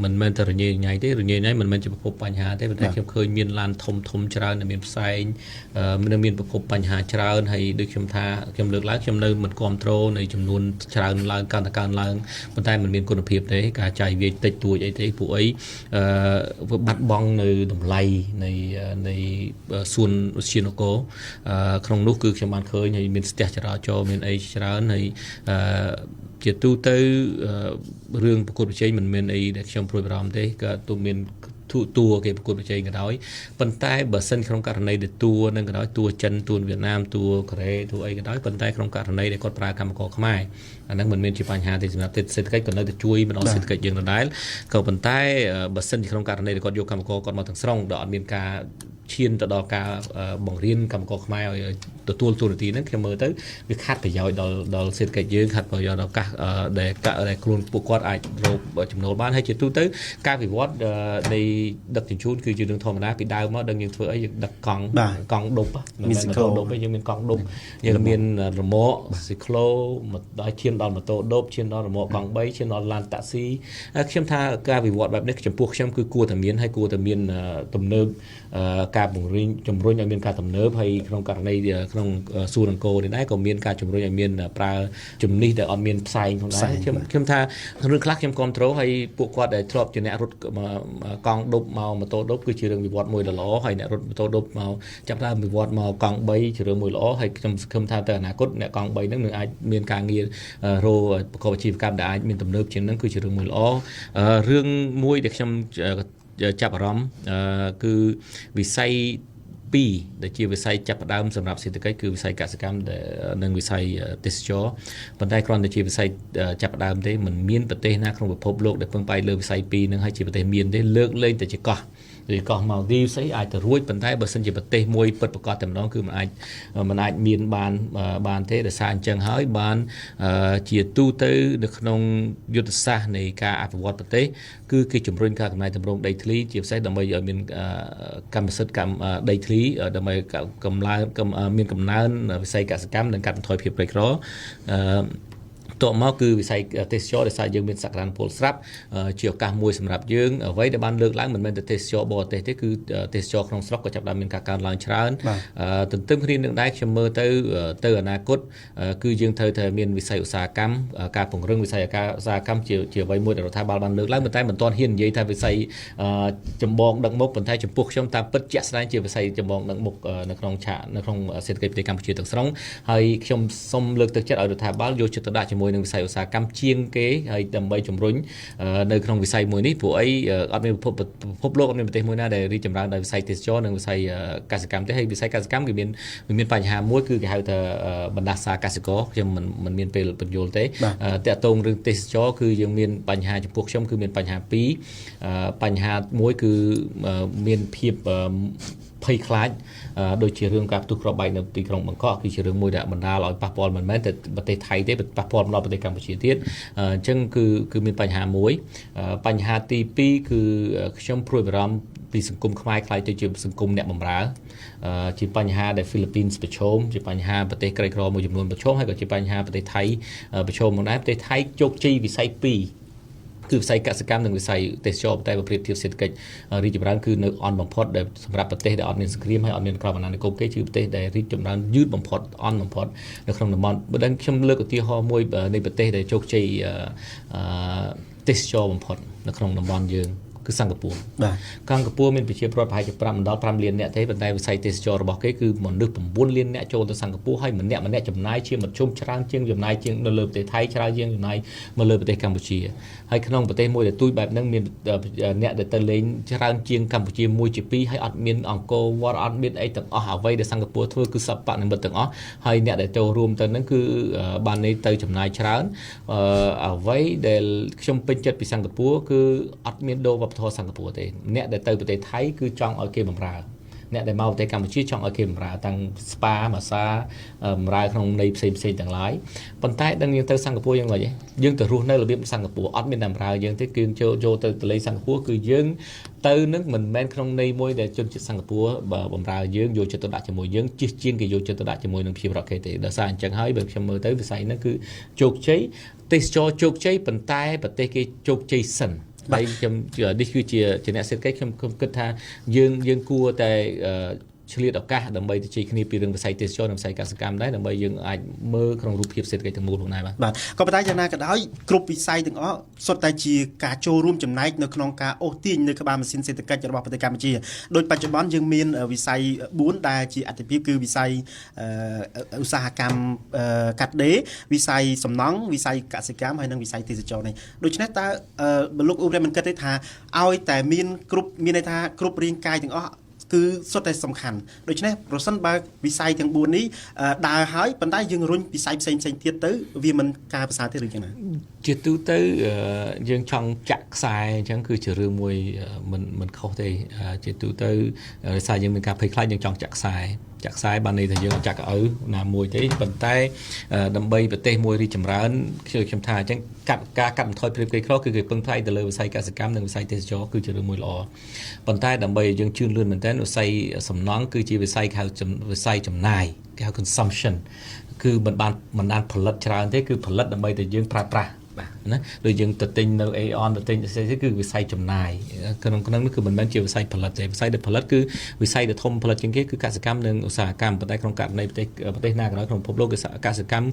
មិនមែនតែរញ៉េរញ៉ៃទេរញ៉េរញ៉ៃមិនមែនជាប្រភពបញ្ហាទេប៉ុន្តែខ្ញុំឃើញមានឡានធំច្រើនដែលមានផ្សែងមានប្រភពបញ្ហាច្រើនហើយដូចខ្ញុំថាខ្ញុំលើកឡើងខ្ញុំនៅមិនគ្រប់គ្រងនៃចំនួនច្រើនឡើងកាន់តែកើនឡើងប៉ុន្តែมันមានគុណភាពទេការចាយវាយតិចតួចអីទេពួកអីបាត់បង់នៅតម្លៃនៃសួនឧទ្យាននគរក្នុងនោះគឺខ្ញុំបានឃើញហើយមានស្ទះចរាចរណ៍មានអីច្រើនហើយជាទូទៅរឿងប្រកួតប្រជែងមិនមានអីដែលខ្ញុំព្រួយបារម្ភទេក៏ទូមានតួគេប្រកួតប្រជែងក៏ដោយប៉ុន្តែបើសិនក្នុងករណីដែលតួនឹងក៏ដោយតួចិនតួវៀតណាមតួកូរ៉េតួអីក៏ដោយប៉ុន្តែក្នុងករណីដែលគាត់ប្រើកម្មករខ្មែរអាហ្នឹងមិនមានជាបញ្ហាទេសម្រាប់សេដ្ឋកិច្ចក៏នៅតែជួយម្ដងសេដ្ឋកិច្ចយើងដដែលក៏ប៉ុន្តែបើសិនជាក្នុងករណីដែលគាត់យកកម្មករគាត់មកទាំងស្រុងដល់អត់មានការឈានទៅដល់ការបង្រៀនកម្មករខ្មែរឲ្យទទួលទូរនទីហ្នឹងខ្ញុំមើលទៅវាខាត់ប្រយោជន៍ដល់សេដ្ឋកិច្ចយើងខាត់ប្រយោជន៍ដល់ឱកាសដែលខ្លួនពួកគាត់អាចរកចំណូលបានហើយជាទូទៅការវិវត្តនៃដឹកជញ្ជូនគឺជារឿងធម្មតាពីដើមមកដឹងយើងធ្វើអីយើងដឹកកង់ដុបមិនមែនកង់ដុបទេយើងមានកង់ដុបយើងមានរមាក់ស៊ីក្លូដល់ឈានដល់ម៉ូតូដុបឈានដល់រមាក់កង់3ឈានដល់ឡានតាក់ស៊ីខ្ញុំថាការវិវត្តបែបនេះចំពោះខ្ញុំគឺគួរតែមានហើយគួរតែមានទំនើបការជំរុញឲ្យមានការទំនើបហើយក្នុងករណី ក្នុងសួនអង្គរនេះដែរក៏មានការជំរុញឲ្យមានប្រើជំនិះដែលអត់មានផ្សែងផងដែរខ្ញុំថារឿងខ្លះខ្ញុំគ្រប់គ្រងហើយពួកគាត់ដែលធ្លាប់ជាអ្នករត់កង់ឌុបមកម៉ូតូឌុបគឺជារឿងវិវត្តមួយដ៏ល្អហើយអ្នករត់ម៉ូតូឌុបមកចាប់ដើមវិវត្តមកកង់3ជារឿងមួយល្អហើយខ្ញុំសង្ឃឹមថាទៅអនាគតអ្នកកង់3ហ្នឹងនឹងអាចមានការងាររកប្រកបអាជីវកម្មដែលអាចមានទំនើបជាងហ្នឹងគឺជារឿងមួយល្អរឿងមួយដែលខ្ញុំចាប់អារម្មណ៍គឺវិស័យ2ដែលជាវិស័យចាប់ផ្ដើមសម្រាប់សេដ្ឋកិច្ចគឺវិស័យកសិកម្មនិងវិស័យទេសចរប៉ុន្តែគ្រាន់តែជាវិស័យចាប់ផ្ដើមទេមិនមានប្រទេសណាក្នុងពិភពលោកដែលពឹងផ្អែកលើវិស័យ2ហ្នឹងហើយជាប្រទេសមានទេលើកលែងតែជាកោះកោះម៉ាល់ឌីវស្អីអាចទៅរួចប៉ុន្តែបើសិនជាប្រទេសមួយពិតប្រាកដតែម្ដងគឺมันអាចមានបានទេដោយសារអញ្ចឹងហើយបានជាទូទៅនៅក្នុងយុទ្ធសាស្ត្រនៃការអភិវឌ្ឍប្រទេសគឺគេជំរុញការកំណែតម្រង់ដីធ្លីជាពិសេសដើម្បីឲ្យមានកម្មសិទ្ធិកម្មដីធ្លីដើម្បីមានកំណើនវិស័យកសិកម្មនិងកាត់បន្ថយភាពក្រីក្រតមកគឺវិស័យទេសចរដែលយើងមានសក្តានុពលស្រាប់ជាឱកាសមួយសម្រាប់យើងអ្វីដែលបានលើកឡើងមិនមែនតែទេសចរបរទេសទេគឺទេសចរក្នុងស្រុកក៏ចាប់ផ្ដើមមានការកើនឡើងច្រើនទន្ទឹមគ្នានឹងដែរខ្ញុំមើលទៅអនាគតគឺយើងត្រូវតែមានវិស័យឧស្សាហកម្មការពង្រឹងវិស័យឧស្សាហកម្មជាអ្វីមួយដែលរដ្ឋាភិបាលបានលើកឡើងប៉ុន្តែមិនទាន់ហ៊ាននិយាយថាវិស័យចម្បងដឹកមុខប៉ុន្តែចំពោះខ្ញុំតាមពិតជាក់ស្ដែងជាវិស័យចម្បងដឹកមុខនៅក្នុងសេដ្ឋកិច្ចប្រទេសកម្ពុជាទាំងស្រុងហើយខ្ញុំសូមលើកទឹកចិត្តឲ្យរដ្ឋាភិបាលយកចិត្តទុកដាក់ជាមួយនឹងវិស័យឧស្សាហកម្មជាងគេហើយដើម្បីជំរុញនៅក្នុងវិស័យមួយនេះព្រោះអីអត់មានពិភពលោកអត់មានប្រទេសមួយណាដែលរីកចម្រើនដោយវិស័យទេសចរនិងវិស័យកសិកម្មទេហើយវិស័យកសិកម្មគឺមានបញ្ហាមួយគឺគេហៅថាបណ្ដាសាកសិករខ្ញុំមិនមានពេលបញ្យល់ទេតាក់ទងរឿងទេសចរគឺយើងមានបញ្ហាចំពោះខ្ញុំគឺមានបញ្ហា2បញ្ហាមួយគឺមានភាពភ័យខ្លាចដូចជារឿងការផ្ទុះគ្រាប់បែកនៅទីក្រុងបង្កក់គឺជារឿងមួយដែលបណ្ដាលឲ្យប៉ះពាល់មិនមែនតែប្រទេសថៃទេប៉ះពាល់មកដល់ប្រទេសកម្ពុជាទៀតអញ្ចឹងគឺមានបញ្ហាមួយបញ្ហាទី2គឺខ្ញុំព្រួយបារម្ភពីសង្គមខ្មែរខ្លាយទៅជាសង្គមអ្នកបម្រើជាបញ្ហាដែលហ្វីលីពីនប្រឈមជាបញ្ហាប្រទេសក្រីក្រមួយចំនួនប្រឈមហើយក៏ជាបញ្ហាប្រទេសថៃប្រឈមផងដែរប្រទេសថៃជោគជ័យវិស័យ2គឺវិស័យកសិកម្មនិងវិស័យទេសចរតែបើប្រៀបធៀបសេដ្ឋកិច្ចរីកចម្រើនគឺនៅអន់បំផុតដែលសម្រាប់ប្រទេសដែលអត់មានសង្គ្រាមហើយអត់មានក្រមអាណានិគមគេជាប្រទេសដែលរីកចម្រើនយឺតបំផុតអន់បំផុតនៅក្នុងតំបន់បើដឹងខ្ញុំលើកឧទាហរណ៍មួយនៃប្រទេសដែលជោគជ័យទេសចរបំផុតនៅក្នុងតំបន់យើងគឺសិង្ហបុរីសិង្ហបុរីមានប្រជាពលរដ្ឋប្រហែលជា5 លានអ្នកទេប៉ុន្តែវិស័យទេសចររបស់គេគឺមនុស្ស9 លានអ្នកចូលទៅសិង្ហបុរីហើយម្នាក់ចំណាយជាមធ្យមច្រើនជាងចំណាយជាងនៅលើប្រទេសថៃច្រើនជាងចំណាយមកលើប្រទេសកម្ពុជាហើយក្នុងប្រទេសមួយដែលទូចបែបហ្នឹងមានអ្នកដែលទៅលេងច្រើនជាងកម្ពុជា1 ជា 2ហើយអត់មានអង្គរវត្តអត់មានអីទាំងអស់អ្វីដែលសិង្ហបុរីធ្វើគឺសពនិមិត្តទាំងអស់ហើយអ្នកដែលចូលរួមទៅហ្នឹងគឺបានទៅចំណាយច្រើនអ្វីដែលខ្ញុំពេញចិត្តពីសិង្ហបុរីគឺអត់មានដូរវប្បធម៌សិង្ហបុរីទេអ្នកដែលទៅប្រទេសថៃគឺចង់ឲ្យគេបម្រើអ្នកដែលមកប្រទេសកម្ពុជាចង់ឲ្យគេបម្រើទាំងស្ប៉ាម៉ាសាបម្រើក្នុងន័យផ្សេងទាំងឡាយប៉ុន្តែដល់យើងទៅសិង្ហបុរីយ៉ាងម៉េចយើងទៅរស់នៅរបៀបសិង្ហបុរីអត់មានបម្រើយើងទេគឺចូលទៅលេងសិង្ហបុរីគឺយើងទៅនឹងមិនមែនក្នុងន័យមួយដែលជនជាតិសិង្ហបុរីបម្រើយើងយកចិត្តទុកដាក់ជាមួយយើងជិះជាងគេយកចិត្តទុកដាក់ជាមួយនឹងភាពរកគេទេដោយសារអញ្ចឹងហើយបើខ្ញុំមើលទៅវិស័យហ្នឹងគឺជោគជ័យទេសចរជោគជ័យប៉ុន្តែប្រទេសគេជោគជ័យសិនហើយខ្ញុំនេះគឺជាអ្នកសេដ្ឋកិច្ចខ្ញុំគិតថាយើងគួរតែឆ្លៀតឱកាសដើម្បីទៅជ័យគ្នាពីរឿងវិស័យទេសចរនិងវិស័យកសិកម្មដែរដើម្បីយើងអាចមើលក្នុងរូបភាពសេដ្ឋកិច្ចទាំងមូលផងដែរបាទក៏ប៉ុន្តែយ៉ាងណាក៏ដោយគ្រប់វិស័យទាំងអស់សុទ្ធតែជាការចូលរួមចំណែកនៅក្នុងការអូសទាញនៅក្បាលម៉ាស៊ីនសេដ្ឋកិច្ចរបស់ប្រទេសកម្ពុជាដោយបច្ចុប្បន្នយើងមានវិស័យ4ដែលជាអាទិភាពគឺវិស័យឧស្សាហកម្មកាត់ដេរវិស័យសំណង់វិស័យកសិកម្មហើយនិងវិស័យទេសចរនេះដូច្នេះតើលោកអ៊ូរ៉េមិនគិតទេថាឲ្យតែមានន័យថាគ្រប់រាងកាយទាំងអស់គឺសុទ្ធតែសំខាន់ដូច្នេះប្រសិនបើវិស័យទាំង4នេះដើរហើយប៉ុន្តែយើងរុញវិស័យផ្សេងទៀតទៅវាមិនការប្រសើរទេឬយ៉ាងណាជាទូទៅយើងចង់ចាក់ខ្សែអញ្ចឹងគឺជារឿងមួយមិនខុសទេជាទូទៅដោយសារយើងមានការភ័យខ្លាចយើងចង់ចាក់ខ្សែបានន័យថាយើងចាក់កៅណាមួយទេប៉ុន្តែដើម្បីប្រទេសមួយរីកចម្រើនខ្ញុំថាអញ្ចឹងការកាត់បន្ថយភាពក្រីក្រគឺគេពឹងផ្អែកទៅលើវិស័យកសិកម្មនិងវិស័យទេសចរគឺជារឿងមួយល្អប៉ុន្តែដើម្បីយើងជឿនលឿនមែនទែនវិស័យសំណង់គឺជាវិស័យវិស័យចំណាយគេហៅ consumption គឺមិនបានផលិតច្រើនទេគឺផលិតដើម្បីតែយើងប្រើប្រាស់ ណាដូចយើងទៅទិញនៅ Aeon ទៅទិញគឺវិស័យចំណាយក្នុងនោះគឺមិនមែនជាវិស័យផលិតទេវិស័យដែលផលិតគឺវិស័យដែលធំផលិតជាងគេគឺកសិកម្មនិងឧស្សាហកម្មប៉ុន្តែក្នុងករណីប្រទេសណាក៏ដោយក្នុងពិភពលោកកសិកម្ម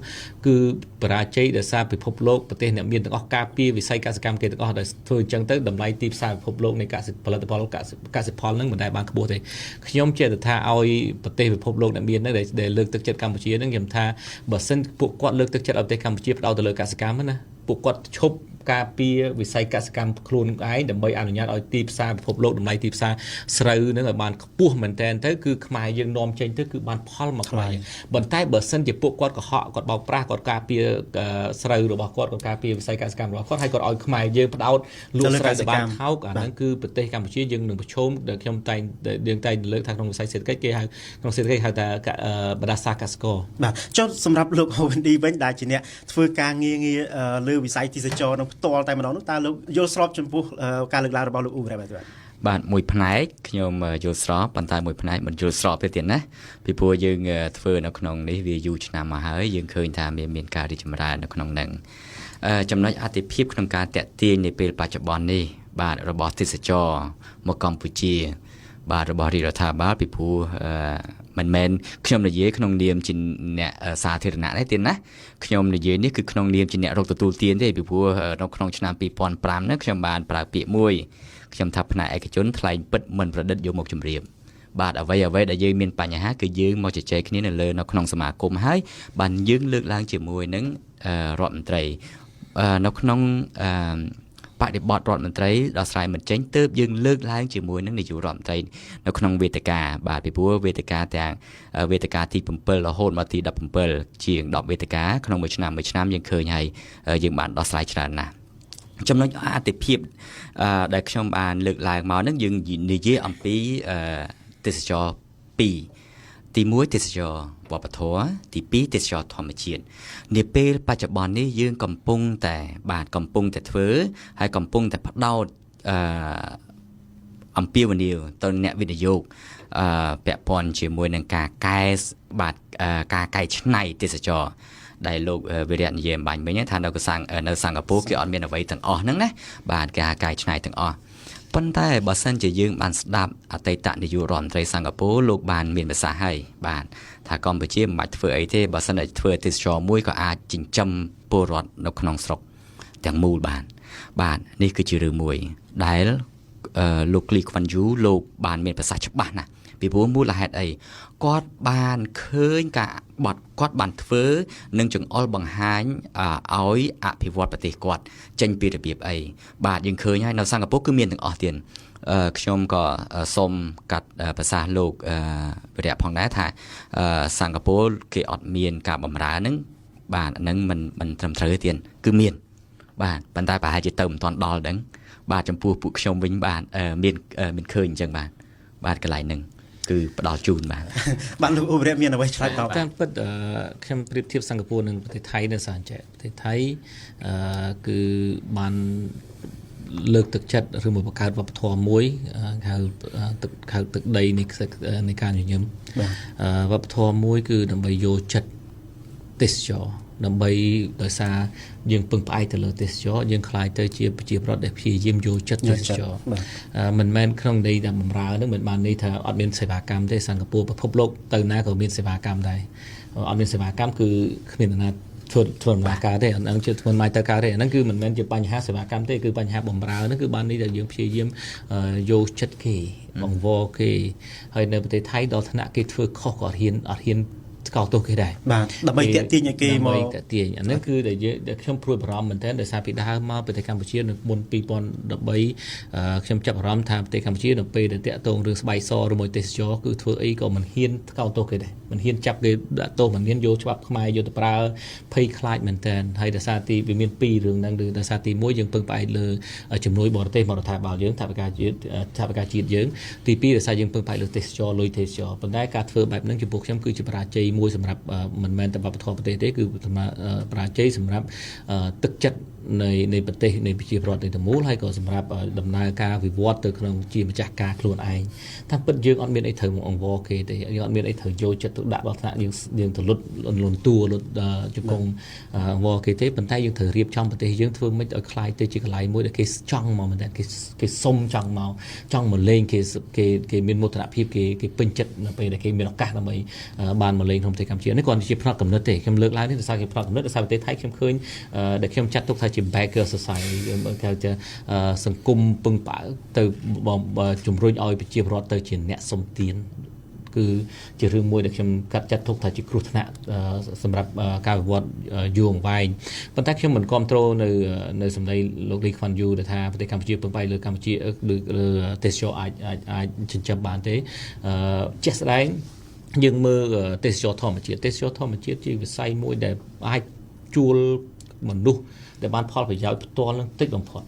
គឺបរាជ័យដោយសារពិភពលោកប្រទេសអ្នកមានទាំងអស់ការពារវិស័យកសិកម្មគេទាំងអស់ដែលធ្វើអញ្ចឹងទៅតម្លៃទីផ្សារពិភពលោកនៃផលិតផលកសិផលហ្នឹងមិនដែលបានខ្ពស់ទេខ្ញុំចេះតែថាឲ្យប្រទេសពិភពលោកអ្នកមានហ្នឹងដែលលើកទឹកចិត្តកម្ពុជាហ្នឹងខ្ញុំថាបើសិនពួកគាត់លើកទឹកចិត្តឲ្យប្រទេសកម្ពុជាផ្ដោតទៅលើកសិកម្មណាពួកគាត់ឈប់ការពារវិស័យកសិកម្មខ្លួនឯងដើម្បីអនុញ្ញាតឲ្យទីផ្សារពិភពលោកតម្លៃទីផ្សារស្រូវនឹងឲ្យបានខ្ពស់មែនតើទៅគឺខ្មែរយើងនាំចេញទៅគឺបានផលមកខ្មែរប៉ុន្តែបើសិនជាពួកគាត់កុហកគាត់បោកប្រាស់គាត់ការពារស្រូវរបស់គាត់គាត់ការពារវិស័យកសិកម្មរបស់គាត់ហើយគាត់ឲ្យខ្មែរយើងផ្ដោតលក់ស្រូវទៅបានថោកអាហ្នឹងគឺប្រទេសកម្ពុជាយើងនឹងប្រឈមដែលខ្ញុំតែងលើកថាក្នុងវិស័យសេដ្ឋកិច្ចគេហៅក្នុងសេដ្ឋកិច្ចហៅថាបដាសាកសិករបាទចុះសម្រាប់លោក Wendy វិញដែលជាអ្នកធ្វើការងារលើវិស័យទេសចរណ៍ផ្ទាល់តែម្ដងនោះតើលោកយល់ស្របចំពោះការលើកឡើងរបស់លោកអ៊ូរ៉ាបាទមួយផ្នែកខ្ញុំយល់ស្របប៉ុន្តែមួយផ្នែកមិនយល់ស្របទេទៀតណាពីព្រោះយើងធ្វើនៅក្នុងនេះវាយូរឆ្នាំមកហើយយើងឃើញថាមានការរីកចម្រើននៅក្នុងនឹងចំណុចអតិភិបក្នុងការតាក់ទាញនៅពេលបច្ចុប្បន្ននេះបាទរបស់ទេសចរមកកម្ពុជាបាទរបស់រាជរដ្ឋាភិបាលពីព្រោះមិនមែនខ្ញុំនិយាយក្នុងនាមជាអ្នកសាធារណៈទេទៀតណាខ្ញុំនិយាយនេះគឺក្នុងនាមជាអ្នករកទទួលទានទេពីព្រោះនៅក្នុងឆ្នាំ2005ហ្នឹងខ្ញុំបានប្រើពាក្យមួយខ្ញុំថាផ្នែកឯកជនថ្លែងពិតមិនប្រឌិតយកមកជម្រាបបាទអ្វីដែលយើងមានបញ្ហាគឺយើងមកជជែកគ្នានៅក្នុងសមាគមហើយបានយើងលើកឡើងជាមួយនឹងរដ្ឋមន្ត្រីនៅក្នុងបដិបត្តិរដ្ឋមន្ត្រីដោះស្រាយមិនចេញទើបយើងលើកឡើងជាមួយនឹងនាយករដ្ឋមន្ត្រីនៅក្នុងវេទិកាបាទពីព្រោះវេទិកាទាំងវេទិកាទី7រហូតមកទី17ជាង10វេទិកាក្នុងមួយឆ្នាំយើងឃើញហើយយើងបានដោះស្រាយច្រើនណាស់ចំណុចអតិភិបដែលខ្ញុំបានលើកឡើងមកហ្នឹងយើងនិយាយអំពីទេសចរ2ទី1ទេសចរវប្បធម៌ទី2ទេសចរធម្មជាតិនាពេលបច្ចុប្បន្ននេះយើងកំពុងតែធ្វើហើយកំពុងតែផ្ដោតអំពាវនាវទៅអ្នកវិនិយោគពាក់ព័ន្ធជាមួយនឹងការកែច្នៃទេសចរដែលលោកវិរៈនិយាយអំបញ្ញមិញថានៅសិង្ហបុរីគេអត់មានអ្វីទាំងអស់ហ្នឹងណាបាទការកែច្នៃទាំងអស់ប៉ុន្តែបើសិនជាយើងបានស្ដាប់អតីតនាយករដ្ឋមន្ត្រីសិង្ហបុរីលោកបានមានប្រសាសន៍ហើយបាទថាកម្ពុជាមិនបាច់ធ្វើអីទេបើសិនតែធ្វើទេសចរមួយក៏អាចចិញ្ចឹមពលរដ្ឋនៅក្នុងស្រុកទាំងមូលបាទនេះគឺជារឿងមួយដែលលោកលីខ្វាន់យូលោកបានមានប្រសាសន៍ច្បាស់ណាស់ពីព្រោះមូលហេតុអីគាត់បានឃើញគាត់បានធ្វើនឹងចង្អុលបង្ហាញឲ្យអភិវឌ្ឍប្រទេសគាត់ចេញពីរបៀបអីបាទយើងឃើញហើយនៅសិង្ហបុរីគឺមានទាំងអស់ទៀតខ្ញុំក៏សូមកាត់ប្រសាសន៍លោកវិរៈផងដែរថាសិង្ហបុរីគេអត់មានការបម្រើហ្នឹងបាទហ្នឹងមិនត្រឹមត្រូវទេទៀតគឺមានបាទប៉ុន្តែប្រហែលជាទៅមិនទាន់ដល់ហ្នឹងបាទចំពោះពួកខ្ញុំវិញបាទមានឃើញអញ្ចឹងបាទកន្លែងហ្នឹងគឺផ្ដល់ជូនបាទលោកអ៊ូរ៉ាមានអ្វីឆ្លើយតបតាមពិតខ្ញុំប្រៀបធៀបសិង្ហបុរីនិងប្រទេសថៃនៅសាចេប្រទេសថៃគឺបានលើកទឹកចិត្តឬមកបង្កើតវប្បធម៌មួយហៅទឹកដីនៃការញញឹមវប្បធម៌មួយគឺដើម្បីយកចិត្តទេសចរដើម្បីដោយសារយើងពឹងផ្អែកទៅលើទេសចរយើងខ្លាយទៅជាប្រជាប្រដ្ឋដែលព្យាយាមយកចិត្តទេសចរមិនមែនក្នុងន័យថាបម្រើនឹងមិនបានន័យថាអត់មានសេវាកម្មទេសិង្ហបុរីពិភពលោកទៅណាក៏មានសេវាកម្មដែរអត់មានសេវាកម្មគឺគ្មានណាធ្វើដំណើរការទេអានឹងជាធ្វើមកទៅការទេអានឹងគឺមិនមែនជាបញ្ហាសេវាកម្មទេគឺបញ្ហាបម្រើហ្នឹងគឺបានន័យថាយើងព្យាយាមយកចិត្តគេបង្វល់គេហើយនៅប្រទេសថៃដល់ថ្នាក់គេធ្វើខុសក៏អត់ហ៊ានស្កោតទោសគេដែរបាទដើម្បីតាក់ទាញឲ្យគេមកតាក់ទាញអានេះគឺដែលខ្ញុំព្រួយបារម្ភមែនទែនដោយសារពីដើមមកប្រទេសកម្ពុជានៅមុន2013ខ្ញុំចាប់អារម្មណ៍ថាប្រទេសកម្ពុជានៅពេលដែលតាក់ទងរឿងស្បែកសឬមួយទេសចរគឺធ្វើអីក៏មិនហ៊ានស្កោតទោសគេដែរមិនហ៊ានចាប់គេដាក់ទោសមិនហ៊ានយកច្បាប់ខ្មែរយកទៅប្រើភ័យខ្លាចមែនទែនហើយដោយសារទីវាមានពីររឿងហ្នឹងគឺដោយសារទី1យើងពឹងផ្អែកលើជំនួយបរទេសមករដ្ឋាភិបាលយើងថាវិការជាតិយើងទី2ដោយសារយើងពឹងផ្អែកលើទេសចរលុយទេសចរប៉ុន្តែការធ្វើបែបហ្នឹងចំពោះខ្ញុំគឺជាបរាជ័យ មួយសម្រាប់មិនមែនតែវប្បធម៌ប្រទេសទេគឺបរាជ័យសម្រាប់ទឹកចិត្តនៃប្រទេសនៃប្រជាពលរដ្ឋទាំងមូលហើយក៏សម្រាប់ដំណើរការវិវត្តទៅក្នុងជាម្ចាស់ការខ្លួនឯងតាមពិតយើងអត់មានអីត្រូវមកអង្វរគេទេយើងអត់មានអីត្រូវយកចិត្តទុកដាក់ដល់ថ្នាក់យើងទៅលុតលន់តួលុតជង្គង់អង្វរគេទេប៉ុន្តែយើងត្រូវរៀបចំប្រទេសយើងធ្វើម៉េចឲ្យคล้ายទៅជាកន្លែងមួយដែលគេចង់មកមែនតើគេសុំចង់មកលេងគេមានមោទនភាពគេពេញចិត្តនៅពេលដែលគេមានឱកាសដើម្បីបានមកលេងក្នុងប្រទេសកម្ពុជានេះគ្រាន់តែជាផ្នែកកំណត់ទេខ្ញុំលើកឡើងនេះដោយសារជាផ្នែកកំណត់ដោយសារប្រទេសថៃខ្ញុំឃើញដែលខ្ញុំចាត់ទុកថាជា Baker Society គេហៅថាសង្គមពឹងផ្អើលទៅជំរុញឲ្យប្រជាពលរដ្ឋទៅជាអ្នកសុំទានគឺជារឿងមួយដែលខ្ញុំកាត់ចាត់ទុកថាជាគ្រោះថ្នាក់សម្រាប់ការវិវត្តយូរអង្វែងប៉ុន្តែខ្ញុំមិនគ្រប់គ្រងនៅសម្ដីលោកលីខ្វាន់យូដែលថាប្រទេសកម្ពុជាពឹងផ្អែកលើកម្ពុជាលើទេសចរអាចចិញ្ចឹមបានទេជាក់ស្ដែងយើងមើលទេសចរធម្មជាតិជាវិស័យមួយដែលអាចជួលមនុស្សដែលបានផលប្រយោជន៍ផ្ទាល់នឹងតិចបំផុត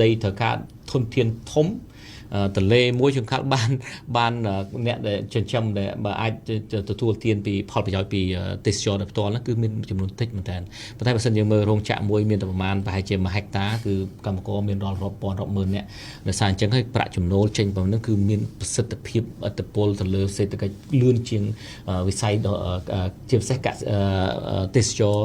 ដីត្រូវការធនធានធំទន្លេមួយជួនកាលបានអ្នកដែលចិញ្ចឹមដែលបើអាចទទួលទានពីផលប្រយោជន៍ពីទេសចរផ្ទាល់ហ្នឹងគឺមានចំនួនតិចមែនតើប៉ុន្តែបើសិនយើងមើលរោងចក្រមួយមានតែប្រមាណប្រហែលជា1ហិកតាគឺកម្មករមានដល់រាប់ពាន់រាប់ម៉ឺននាក់ដោយសារអញ្ចឹងហើយប្រាក់ចំណូលចេញពីហ្នឹងគឺមានប្រសិទ្ធភាពឥទ្ធិពលទៅលើសេដ្ឋកិច្ចលឿនជាងវិស័យជាពិសេសទេសចរ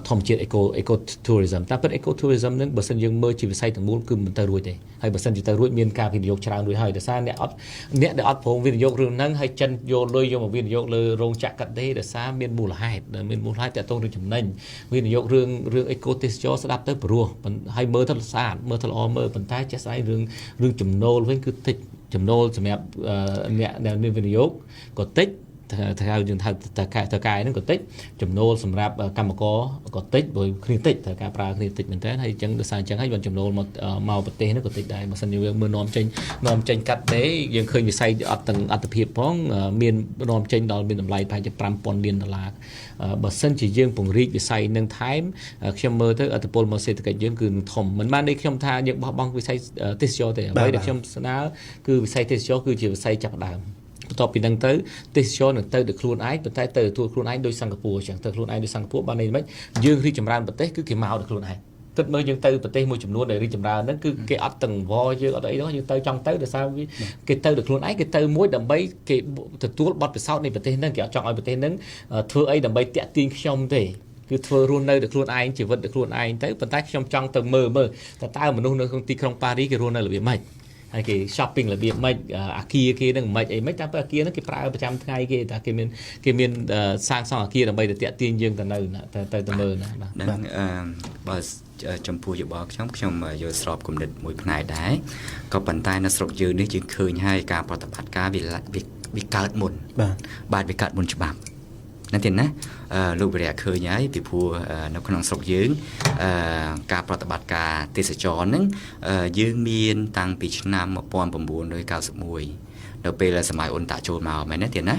ធម្មជាតិ eco tourism តែពិត eco tourism ហ្នឹងបើសិនយើងមើលជាវិស័យទាំងមូលគឺមិនទៅរួចទេហើយបើសិនជាទៅរួចមានការវិនិយោគច្រើនរួចហើយដោយសារអ្នកដែលអត់ព្រមវិនិយោគរឿងហ្នឹងហើយចិនយកលុយយកមកវិនិយោគលើរោងចក្រកាត់ដេរដោយសារមានមូលហេតុតាក់ទងនឹងចំណេញវិនិយោគរឿងអេកូទេសចរស្ដាប់ទៅព្រោះហើយមើលទៅស្អាតមើលទៅល្អមើលប៉ុន្តែចេះស្អីរឿងចំណូលវិញគឺតិចចំណូលសម្រាប់អ្នកដែលមានវិនិយោគក៏តិចថាយើងថាតើកាយហ្នឹងក៏តិចចំណូលសម្រាប់កម្មករក៏តិចព្រោះគ្នាតិចត្រូវការប្រើគ្នាតិចមែនតើហើយអញ្ចឹងដោយសារអញ្ចឹងហើយបានចំណូលមកប្រទេសហ្នឹងក៏តិចដែរបើសិនយើងមើលនាំចេញកាត់ទេយើងឃើញវិស័យអត់ទាំងអត្ថភាពផងមាននាំចេញដល់មានតម្លៃប្រហែលជា$5,000 លានបើសិនជាយើងពង្រីកវិស័យនឹងថែមខ្ញុំមើលទៅអត្ថពលមកសេដ្ឋកិច្ចយើងគឺធំមិនបាននេះខ្ញុំថាយើងបោះបង់វិស័យទេសចរទេអ្វីដែលខ្ញុំស្នើគឺវិស័យទេសចរគឺជាវិស័យចាប់ដើមបន្ទាប់ពីហ្នឹងទៅទេសចរនឹងទៅដោយខ្លួនឯងប៉ុន្តែទៅទទួលខ្លួនឯងដោយសិង្ហបុរីអញ្ចឹងទៅខ្លួនឯងដោយសិង្ហបុរីបានន័យមិនយើងរីកចម្រើនប្រទេសគឺគេមកដោយខ្លួនឯងគិតមើលយើងទៅប្រទេសមួយចំនួនដែលរីកចម្រើនហ្នឹងគឺគេអត់ទាំងវល់យើងអត់អីទេយើងទៅចង់ទៅដោយសារគេទៅដោយខ្លួនឯងគេទៅមួយដើម្បីគេទទួលបទពិសោធន៍នៃប្រទេសហ្នឹងគេអត់ចង់ឲ្យប្រទេសហ្នឹងធ្វើអីដើម្បីតាក់ទាញខ្ញុំទេគឺធ្វើរស់នៅដោយខ្លួនឯងជីវិតដោយខ្លួនឯងទៅប៉ុន្តែខ្ញុំចង់ទៅមើលតើមនុស្សនៅក្នុងទីក្រុងប៉ារីសគេរស់នៅរបៀបម៉េចហើយគេ shopping របៀបម៉េចអាគារគេនឹងមិនអីម៉េចតែអាគារហ្នឹងគេប្រើប្រចាំថ្ងៃគេតែគេមានសាងសង់អាគារដើម្បីទៅតាក់ទាញយើងទៅនៅទៅមើលណាបាទហ្នឹងបើចំពោះយោបល់ខ្ញុំយល់ស្របគំនិតមួយផ្នែកដែរក៏ប៉ុន្តែនៅស្រុកយើងនេះយើងឃើញហើយការប្រតិបត្តិការវាកើតមុនបាទវាកើតមុនច្បាប់นั่นទេណាលោកវិរៈឃើញហើយពីព្រោះនៅក្នុងស្រុកយើងការប្រតិបត្តិការទេសចរហ្នឹងយើងមានតាំងពីឆ្នាំ1991នៅពេលសម័យអ៊ុនតាក់ចូលមកមែនទេណា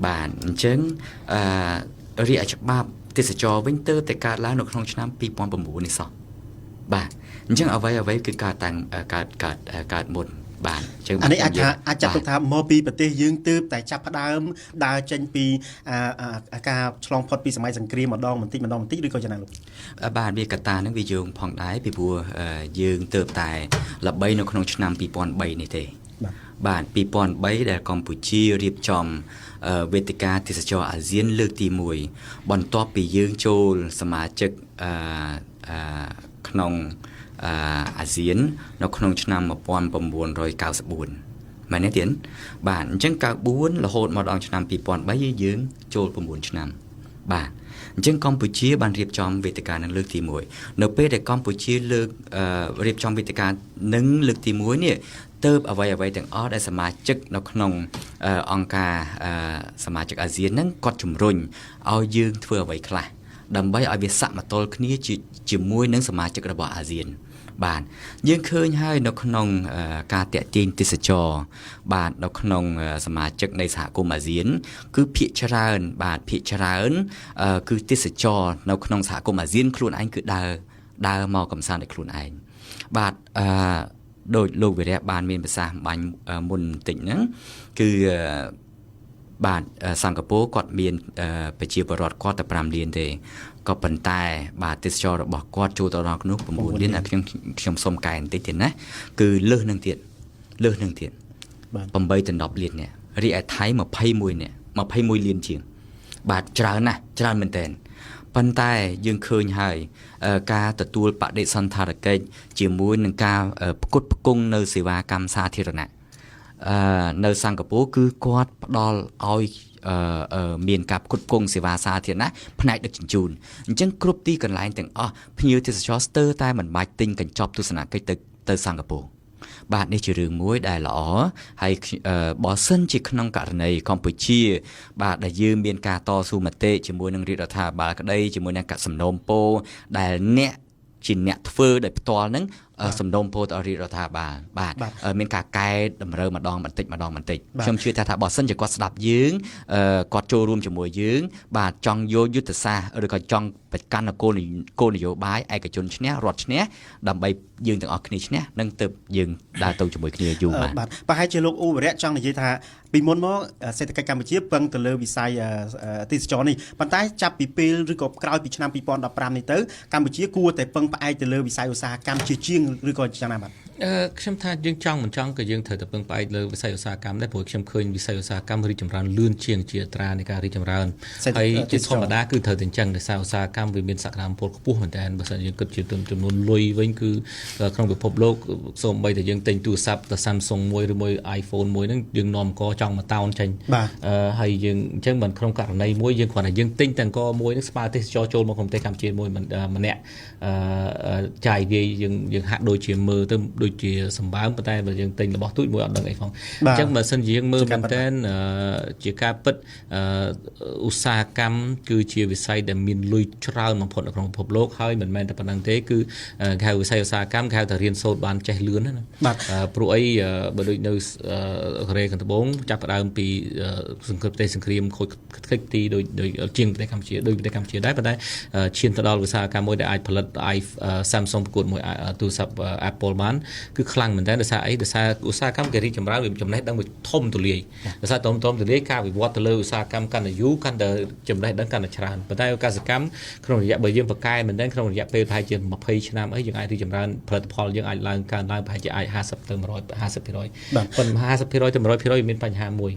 បាទអញ្ចឹងរាជច្បាប់ទេសចរវិញទៅតែកើតឡើងនៅក្នុងឆ្នាំ2009នេះសោះបាទអញ្ចឹងអ្វីគឺកើតមុនបាទអញ្ចឹងអានេះអាចចាត់ទុកថាមកពីប្រទេសយើងទើបតែចាប់ផ្ដើមដើរចេញពីការឆ្លងផុតពីសម័យសង្គ្រាមម្ដងបន្តិចឬក៏យ៉ាងណាលោកបាទវាកត្តាហ្នឹងវាយោងផងដែរពីព្រោះយើងទើបតែល្បីនៅក្នុងឆ្នាំ2003នេះទេបាទ2003ដែលកម្ពុជារៀបចំវេទិកាទេសចរអាស៊ានលើកទី1បន្ទាប់ពីយើងចូលសមាជិកក្នុងអាស៊ាននៅក្នុងឆ្នាំ1994មែនទេទៀតបាទអញ្ចឹង94រហូតមកដល់ឆ្នាំ2003យើងចូល9ឆ្នាំបាទអញ្ចឹងកម្ពុជាបានរៀបចំវេទិកានឹងលើកទី1នៅពេលដែលកម្ពុជាលើករៀបចំវេទិកានឹងលើកទី1នេះទៅអ្វីទាំងអស់ដែលសមាជិកនៅក្នុងអង្គការសមាជិកអាស៊ានហ្នឹងគាត់ជំរុញឲ្យយើងធ្វើអ្វីខ្លះដើម្បីឲ្យវាសមតុល្យគ្នាជាមួយនឹងសមាជិករបស់អាស៊ានបាទយើងឃើញហើយនៅក្នុងការតាក់ទាញទេសចរបាទនៅក្នុងសមាជិកនៃសហគមន៍អាស៊ានគឺភាគច្រើនគឺទេសចរនៅក្នុងសហគមន៍អាស៊ានខ្លួនឯងគឺដើរមកកំសាន្តដោយខ្លួនឯងបាទដោយលោកវិរៈបានមានប្រសាសន៍បាញ់មុនបន្តិចហ្នឹងគឺ បាទសិង្ហបុរីគាត់មានប្រជាពលរដ្ឋគាត់តែ5លានទេក៏ប៉ុន្តែបាទទេសចររបស់គាត់ចូលទៅដល់នោះ9លានខ្ញុំសុំកែបន្តិចទៀតណាគឺលើសនឹងទៀតបាទ8ទៅ10លាននាក់រីឯថៃ21នាក់21លានជាងបាទច្រើនណាស់ច្រើនមែនតើប៉ុន្តែយើងឃើញហើយការទទួលបដិសណ្ឋារកិច្ចជាមួយនឹងការផ្គត់ផ្គង់នៅសេវាកម្មសាធារណៈនៅសិង្ហបុរីគឺគាត់ផ្ដល់ឲ្យមានការផ្គត់ផ្គង់សេវាសាធារណៈផ្នែកដឹកជញ្ជូនអញ្ចឹងគ្រប់ទីកន្លែងទាំងអស់ភ្ញៀវទេសចរស្ទើរតែមិនបាច់ទិញកញ្ចប់ទស្សនកិច្ចទៅសិង្ហបុរីបាទនេះជារឿងមួយដែលល្អហើយបើសិនជាក្នុងករណីកម្ពុជាបាទដែលយើងមានការតស៊ូមតិជាមួយនឹងរាជរដ្ឋាភិបាលក្តីជាមួយនឹងកសិសំណូមពរដែលអ្នកជាអ្នកធ្វើដោយផ្ទាល់ហ្នឹងសំណូមពរទៅរាជរដ្ឋាភិបាលបាទមានការកែតម្រូវម្ដងបន្តិចខ្ញុំជឿថាបើសិនជាគាត់ស្ដាប់យើងគាត់ចូលរួមជាមួយយើងបាទចង់យកយុទ្ធសាស្ត្រឬក៏ចង់ប្រកាន់គោលនយោបាយឯកជនឈ្នះរដ្ឋឈ្នះដើម្បីយើងទាំងអស់គ្នាឈ្នះនឹងទើបយើងដើរទៅជាមួយគ្នាយូរបាទប្រហែលជាលោកអ៊ូវរៈចង់និយាយថាពីមុនមកសេដ្ឋកិច្ចកម្ពុជាពឹងទៅលើវិស័យទេសចរនេះប៉ុន្តែចាប់ពីពេលឬក៏ក្រោយពីឆ្នាំ2015នេះទៅកម្ពុជាគួរតែពឹងផ្អែកទៅលើវិស័យឧស្សាហកម្មជាជាងឬក៏យ៉ាងណាបាទខ្ញុំថាយើងចង់មិនចង់ក៏យើងត្រូវតែពឹងផ្អែកលើវិស័យឧស្សាហកម្មដែរព្រោះខ្ញុំឃើញវិស័យឧស្សាហកម្មរីកចម្រើនលឿនជាងជាអត្រានៃការរីកចម្រើនហើយជាធម្មតាគឺត្រូវតែអញ្ចឹងដោយសារឧស្សាហកម្មវាមានសក្តានុពលខ្ពស់មែនតើបើសិនយើងគិតជាចំនួនលុយវិញគឺក្នុងពិភពលោកសូម្បីតែយើងទិញទូរស័ព្ទទៅ Samsung មួយឬមួយ iPhone មួយហ្នឹងយើងនាំកចង់មកតោនចេញហើយយើងអញ្ចឹងមិនក្នុងករណីមួយយើងគ្រាន់តែយើងទិញតែកមួយហ្នឹងស្មើទេសចរចូលមកក្នុងប្រទេសកម្ពុជាមួយម្នាក់ចាយវាយយើងហាក់ដូចជាមើលទៅដូចជាសម្បើមប៉ុន្តែបើយើងទិញរបស់ទូចមួយអត់ដឹងអីផងអញ្ចឹងបើសិនជាយើងមើលមែនតើជាការពិតឧស្សាហកម្មគឺជាវិស័យដែលមានលុយច្រើនបំផុតនៅក្នុងពិភពលោកហើយមិនមែនតែប៉ុណ្្នឹងទេគឺគេហៅវិស័យឧស្សាហកម្មគេហៅថារៀនសូត្របានចេះលឿនណាព្រោះអីបើដូចនៅកូរ៉េខាងត្បូងចាប់ផ្ដើមពីសង្គ្រាមខូចខ្ទេចទីដោយជាងប្រទេសកម្ពុជាដោយប្រទេសកម្ពុជាដែរប៉ុន្តែឈានទៅដល់ឧស្សាហកម្មមួយដែលអាចផលិត Samsung ប្រកួតមួយទូរស័ព្ទ Apple បានគឺខ្លាំងមែនតើដោយសារអីដោយសារឧស្សាហកម្មគេរីកចម្រើនវាចំណេះដឹងវាធំទូលាយដោយសារធំទូលាយការវិវត្តទៅលើឧស្សាហកម្មកាន់តែយូរកាន់តែចំណេះដឹងកាន់តែច្រើនប៉ុន្តែកសិកម្មក្នុងរយៈបើយើងបកកែមែនតើក្នុងរយៈពេលប្រហែលជា20ឆ្នាំអីយើងអាចរីកចម្រើនផលិតផលយើងអាចកើនឡើងប្រហែលជាអាច50ទៅ150%ប៉ុន្តែ50%ទៅ100%មានបញ្ហាមួយ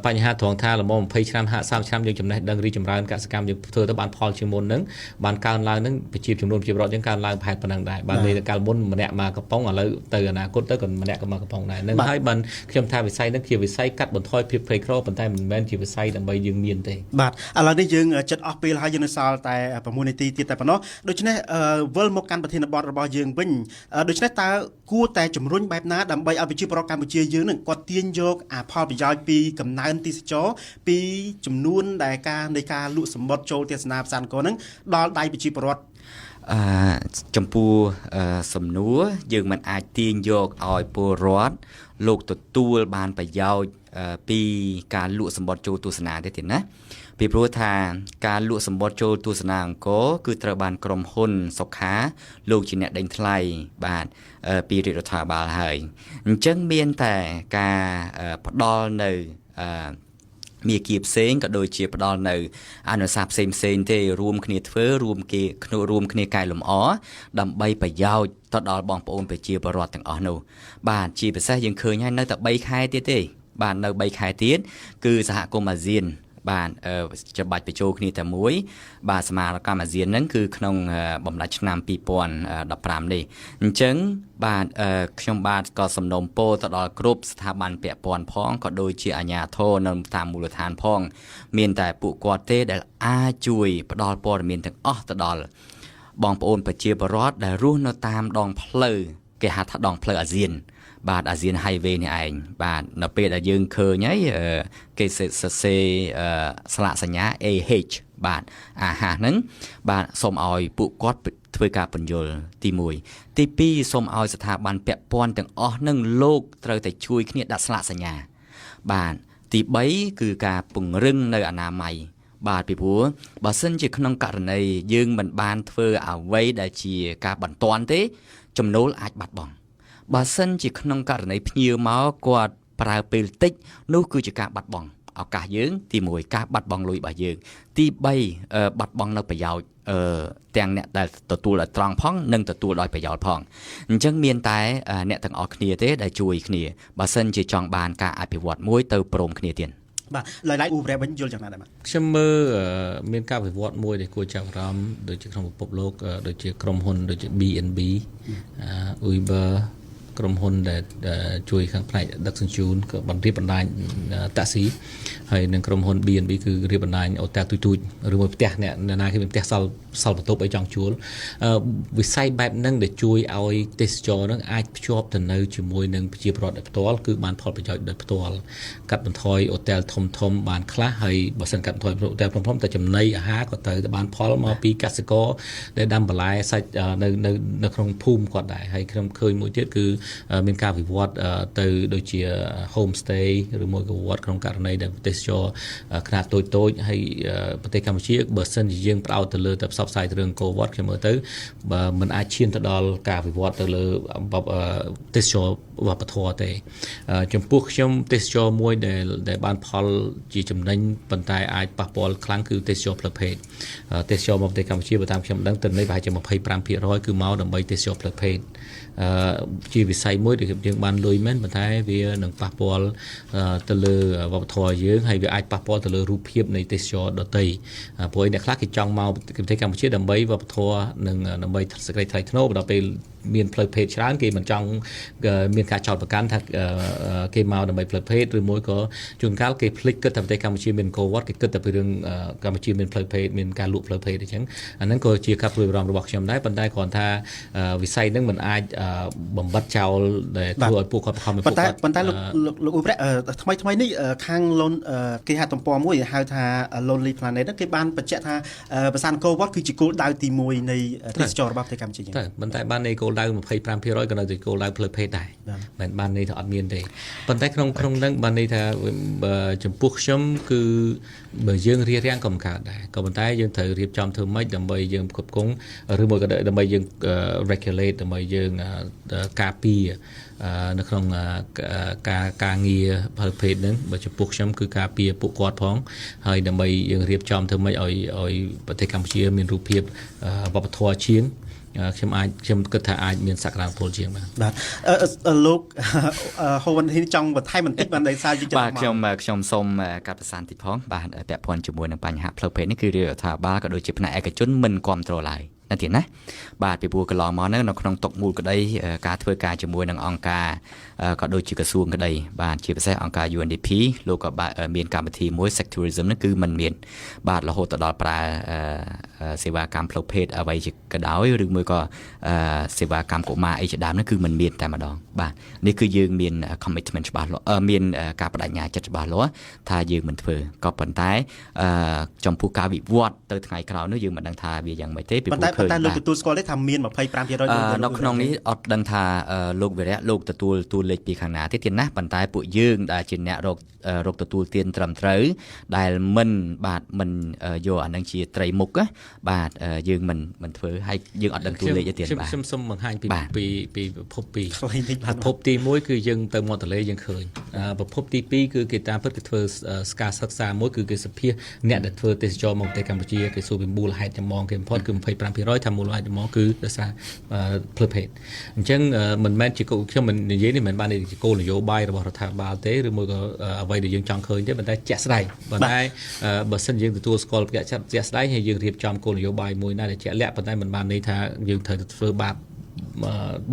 បញ្ហាត្រង់ថាល្មម20ឆ្នាំ30ឆ្នាំយើងចំណេះដឹងរីចម្រើនកសិកម្មយើងធ្វើទៅបានផលជាមុនហ្នឹងបានកើនឡើងហ្នឹងប្រជាចំនួនប្រជាពលរដ្ឋយើងកើនឡើងប្រហែលប៉ុណ្ណឹងដែរបានន័យថាកាលមុនម្នាក់មកកំប៉ុងឥឡូវទៅអនាគតទៅក៏ម្នាក់ក៏មកកំប៉ុងដែរហ្នឹងហើយបានខ្ញុំថាវិស័យហ្នឹងជាវិស័យកាត់បន្ថយភាពភ័យខ្លាចប៉ុន្តែមិនមែនជាវិស័យដើម្បីយើងមានទេបាទឥឡូវនេះយើងចិត្តអស់ពេលហើយយើងនៅសល់តែ6នាទីទៀតតែប៉ុណ្ណោះដូច្នេះវិលមកកាន់ប្រធានបទរបស់យើងវិញដូច្នេះតើគួរតែជំរុញបែបណាដើម្បីឲ្យប្រជាពលរដ្ឋកម្ពុជាយើងនឹងគាត់ទាញយកផលប្រយោជន៍ពីកំណើនទេសចរពីចំនួនដែលនៃការលក់សម្បត្តិចូលទេសនាផ្សារអង្គរហ្នឹងដល់ដៃប្រជាពលរដ្ឋចំពោះសំណួរយើងមិនអាចទាញយកឲ្យពលរដ្ឋលោកទទួលបានប្រយោជន៍ពីការលក់សម្បត្តិចូលទស្សនាទេទេណាពីព្រោះថាការលក់សម្បត្តិចូលទស្សនាអង្គរគឺត្រូវបានក្រុមហ៊ុនសុខាលោកជាអ្នកដេញថ្លៃបាទពីរាជរដ្ឋាភិបាលហើយអញ្ចឹងមានតែការផ្ដល់នៅមាគ៌ាផ្សេងក៏ដូចជាផ្ដល់នៅអនុសាសន៍ផ្សេងទេរួមគ្នាធ្វើរួមគ្នាកែលម្អដើម្បីប្រយោជន៍ទៅដល់បងប្អូនប្រជាពលរដ្ឋទាំងអស់នោះបាទជាពិសេសយើងឃើញហើយនៅតែ3ខែទៀតទេបាទនៅ3ខែទៀតគឺសហគមន៍អាស៊ានបាទច្បាច់បញ្ចូលគ្នាតែមួយបាទសមាគមអាស៊ានហ្នឹងគឺក្នុងបំណាច់ឆ្នាំ2015នេះអញ្ចឹងបាទខ្ញុំបាទក៏សំណូមពរទៅដល់គ្រប់ស្ថាប័នពាក់ព័ន្ធផងក៏ដូចជាអាជ្ញាធរនៅតាមមូលដ្ឋានផងមានតែពួកគាត់ទេដែលអាចជួយផ្ដល់ព័ត៌មានទាំងអស់ទៅដល់បងប្អូនប្រជាពលរដ្ឋដែលរស់នៅតាមដងផ្លូវគេហៅថាដងផ្លូវអាស៊ានបាទអាស៊ាន highway នេះឯងបាទនៅពេលដែលយើងឃើញហើយគេសរសេរស្លាកសញ្ញា AH បាទអាហាសហ្នឹងបាទសូមឲ្យពួកគាត់ធ្វើការពន្យល់ទី1ទី2សូមឲ្យស្ថាប័នពាក់ព័ន្ធទាំងអស់ហ្នឹងលោកត្រូវតែជួយគ្នាដាក់ស្លាកសញ្ញាបាទទី3គឺការពង្រឹងនៅអនាម័យបាទពីព្រោះបើសិនជាក្នុងករណីយើងមិនបានធ្វើអ្វីដែលជាការបន្ទាន់ទេចំណូលអាចបាត់បង់បើសិនជាក្នុងករណីភ្ញៀវមកគាត់ប្រើពេលតិចនោះគឺជាការបាត់បង់ ឱកាសយើងទី1ការបាត់បង់លុយរបស់យើងទី3បាត់បង់នៅប្រយោជន៍ទាំងអ្នកដែលទទួលឲ្យត្រង់ផងនិងទទួលដោយប្រយោជន៍ផងអញ្ចឹងមានតែអ្នកទាំងអស់គ្នាទេដែលជួយគ្នាបើសិនជាចង់បានការអភិវឌ្ឍមួយទៅព្រមគ្នាទៀតបាទឡើយឧបរៈវិញយល់យ៉ាងណាដែរបាទខ្ញុំមើលមានការវិវត្តមួយដែលគួរចាប់អារម្មណ៍ដូចជាក្នុងពិភពលោកដូចជាក្រុមហ៊ុនដូចជា B&B Uber ក្រុមហ៊ុនដែលជួយខាងផ្នែកដឹកជញ្ជូនក៏បានរៀបបណ្ដាញតាក់ស៊ីហើយនឹងក្រុមហ៊ុន B&B គឺរៀបបណ្ដាញអូតែទូចឬមួយផ្ទះអ្នកណាគេមានផ្ទះសល់បន្ទប់អីចង់ជួលវិស័យបែបហ្នឹងដែលជួយឲ្យទេសចរហ្នឹងអាចភ្ជាប់ទៅនៅជាមួយនឹងប្រជាពលរដ្ឋដោយផ្ទាល់គឺបានផលប្រយោជន៍ដោយផ្ទាល់កាត់បន្ថយអូតែលធំបានខ្លះហើយបើសិនកាត់បន្ថយអូតែលធំតែចំណីអាហារក៏ទៅបានផលមកពីកសិករដែលដាំបន្លែសាច់នៅក្នុងភូមិគាត់ដែរហើយខ្ញុំឃើញមួយទៀតគឺមានការវិវត្តទៅដូចជា home stay ឬមួយក៏វត្តក្នុងករណីដែលទេសចរខ្នាតតូចហើយប្រទេសកម្ពុជាបើសិនជាយើងផ្ដោតទៅលើតែផ្សព្វផ្សាយរឿងកូវត្តខ្ញុំមើលទៅបើមិនអាចឈានទៅដល់ការវិវត្តទៅលើទេសចរវប្បធម៌ទេចំពោះខ្ញុំទេសចរមួយដែលបានផលជាចំណេញប៉ុន្តែអាចប៉ះពាល់ខ្លាំងគឺទេសចរផ្លូវភេទទេសចរមកប្រទេសកម្ពុជាបើតាមខ្ញុំដឹងទិន្នន័យប្រហែលជា 25% គឺមកដើម្បីទេសចរផ្លូវភេទជាវិស័យមួយដែលយើងបានលុយមែនប៉ុន្តែវានឹងប៉ះពាល់ទៅលើវប្បធម៌យើងហើយវាអាចប៉ះពាល់ទៅលើរូបភាពនៃទេសចរដទៃព្រោះអ្នកខ្លះគេចង់មកប្រទេសកម្ពុជាដើម្បីវប្បធម៌និងដើម្បីសេចក្តីថ្លៃថ្នូរដល់ពេលមានផ្លូវភេទច្រើនគេមិនចង់មានការចោទប្រកាន់ថាគេមកដើម្បីផ្លូវភេទឬមួយក៏ជួនកាលគេភ្លេចគិតថាប្រទេសកម្ពុជាមានកូវត្តគេគិតតែពីរឿងកម្ពុជាមានផ្លូវភេទមានការលក់ផ្លូវភេទអញ្ចឹងអាហ្នឹងក៏ជាការព្រួយបារម្ភរបស់ខ្ញុំដែរប៉ុន្តែគ្រាន់ថាវិស័យហ្នឹងមិនអាចបំបត្តិចោលដែលធ្វើឲ្យពួកគាត់ខំពួកគាត់ប៉ុន្តែលោកឧបរៈថ្មីនេះខាងគេហទំព័រមួយហៅថា Lonely Planet គេបានបញ្ជាក់ថាប្រាសាទអង្គរវត្តគឺជាគោលដៅទី1នៃទេសចររបស់ប្រទេសកម្ពុជាតែប៉ុន្តែបាននៃគោលដៅ 25% ក៏នៅតែគោលដៅផ្លូវភេទដែរមិនបានន័យថាអត់មានទេប៉ុន្តែក្នុងហ្នឹងបានន័យថាចំពោះខ្ញុំគឺបើយើងរៀបរៀងក៏មិនកើតដែរក៏ប៉ុន្តែយើងត្រូវរៀបចំធ្វើម៉េចដើម្បីយើងគ្រប់គ្រងឬមួយក៏ដើម្បីយើង regulate ដើម្បីយើងការពារនៅក្នុងការងារផ្លូវភេទហ្នឹងបើចំពោះខ្ញុំគឺការពារពួកគាត់ផងហើយដើម្បីយើងរៀបចំធ្វើម៉េចឲ្យប្រទេសកម្ពុជាមានរូបភាពវប្បធម៌ជាងខ្ញុំគិតថាអាចមានសក្តានុពលជាងបាទលោកហូវ៉ាន់ហ៊ីនចង់បន្ថែមបន្តិចបានដោយសារបាទខ្ញុំសូមកាត់ប្រសាសន៍តិចផងបាទពាក់ព័ន្ធជាមួយនឹងបញ្ហាផ្លូវភេទនេះគឺរដ្ឋាភិបាលក៏ដូចជាផ្នែកឯកជនមិនគ្រប់គ្រងឡើយណាទៀតណាបាទពីព្រោះកន្លងមកហ្នឹងនៅក្នុងតុកមូលក្តីការធ្វើការជាមួយនឹងអង្គការក៏ដូចជាក្រសួងក្តីបាទជាពិសេសអង្គការ UNDP លោកក៏មានកម្មវិធីមួយ sectorism ហ្នឹងគឺมันមានបាទរហូតដល់ប្រើសេវាកម្មផ្លូវភេទអ្វីជាក៏ដោយឬមួយក៏សេវាកម្មកុមារអីជាដើមហ្នឹងគឺมันមានតែម្ដងបាទនេះគឺយើងមាន commitment ច្បាស់លាស់មានការបដិញ្ញាចិត្តច្បាស់លាស់ថាយើងមិនធ្វើក៏ប៉ុន្តែចំពោះការវិវត្តទៅថ្ងៃក្រោយនោះយើងមិនដឹងថាវាយ៉ាងម៉េចទេពីព្រោះតែលោកទទួលស្គាល់ទេថាមាន 25% នៅក្នុងនេះអត់ដឹងថាលោកវិរៈលោកទទួលតួលេខពីខាងណាទៀតណាប៉ុន្តែពួកយើងដែលជាអ្នករកទទួលទានត្រឹមត្រូវដែលមិនយកអានឹងជាត្រីមុខបាទយើងមិនធ្វើហើយយើងអត់ដឹងតួលេខទេទៀតបាទខ្ញុំសូមបង្ហាញពីប្រភព2ប្រភពទី1គឺយើងទៅមាត់ទន្លេយើងឃើញប្រភពទី2គឺគេតាមពិតគេធ្វើការសិក្សាមួយគឺគេសភាអ្នកដែលធ្វើទេសចរមកប្រទេសកម្ពុជាគេសួរពីមូលហេតុចម្បងគេបំផុតគឺ 25% ថាមូលហេតុចម្បងគឺដោយសារផ្លូវភេទអញ្ចឹងមិនមែនជាខ្ញុំមិននិយាយនេះមិនបានជាគោលនយោបាយរបស់រដ្ឋាភិបាលទេឬមួយក៏អ្វីដែលយើងចង់ឃើញទេប៉ុន្តែជាក់ស្ដែងប៉ុន្តែបើសិនយើងទទួលស្គាល់ជាក់ស្ដែងហើយយើងរៀបចំគោលនយោបាយមួយណាដែលជាក់លាក់ប៉ុន្តែមិនបានន័យថាយើងត្រូវធ្វើបាប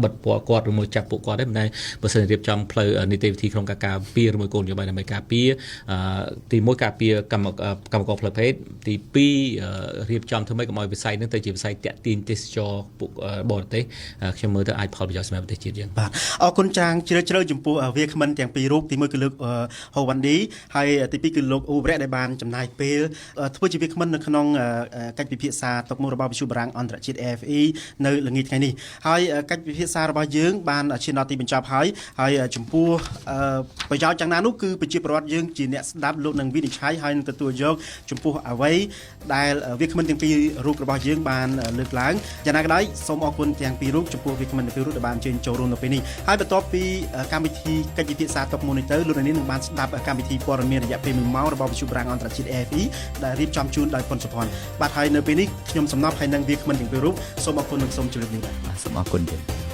បិទពួកគាត់ឬមួយចាប់ពួកគាត់ទេប៉ុន្តែបើសិនរៀបចំផ្លូវនីតិវិធីក្នុងការពារឬមួយគោលនយោបាយដើម្បីការពារទី1ការពារកម្មករផ្លូវភេទទី2រៀបចំធ្វើម៉េចកុំឲ្យវិស័យហ្នឹងទៅជាវិស័យតាក់ទាញទេសចរពួកបរទេសខ្ញុំមើលទៅអាចផលប្រយោជន៍សម្រាប់ប្រទេសជាតិយើងបាទអរគុណចាងជ្រាលចំពោះវាគ្មិនទាំងពីររូបទី1គឺលោកហូវ៉ាន់ឌីហើយទី2គឺលោកអ៊ូវរ៉ាដែលបានចំណាយពេលធ្វើជាវាគ្មិននៅក្នុងកិច្ចពិភាក្សាតុកមូលរបស់វិទ្យុបារាំងអន្តរជាតិ AFE នៅល្ងាចថ្ងៃនេះហើយ កិច្ចពិភាក្សារបស់យើងបានឈានដល់ទីបញ្ចប់ហើយចំពោះប្រយោជន៍យ៉ាងណានោះគឺប្រជាពលរដ្ឋយើងជាអ្នកស្ដាប់លោកនឹងវិនិច្ឆ័យហើយនឹងទទួលយកចំពោះអ្វីដែលវាគ្មិនទាំងពីររូបរបស់យើងបានលើកឡើងយ៉ាងណាក៏ដោយសូមអរគុណទាំងពីររូបចំពោះវាគ្មិនទាំងពីររូបដែលបានអញ្ជើញចូលរួមនៅពេលនេះហើយបន្ទាប់ពីកម្មវិធីកិច្ចពិភាក្សាតុមួយនេះទៅលោកនាងនឹងបានស្ដាប់កម្មវិធីព័ត៌មានរយៈពេល1ម៉ោងរបស់វិទ្យុប្រាំងអន្តរជាតិ AFE ដែលរៀបចំជូនដោយប៉ុនសុភ័ណ្ឌបាទហើយនៅពេលនេះខ្ញុំសំណប់ហើយនឹងវាគ្មិនទាំងពីររូបសូមអរគុណនិងសូមជម្រាបលា សូមអរគុណទៀត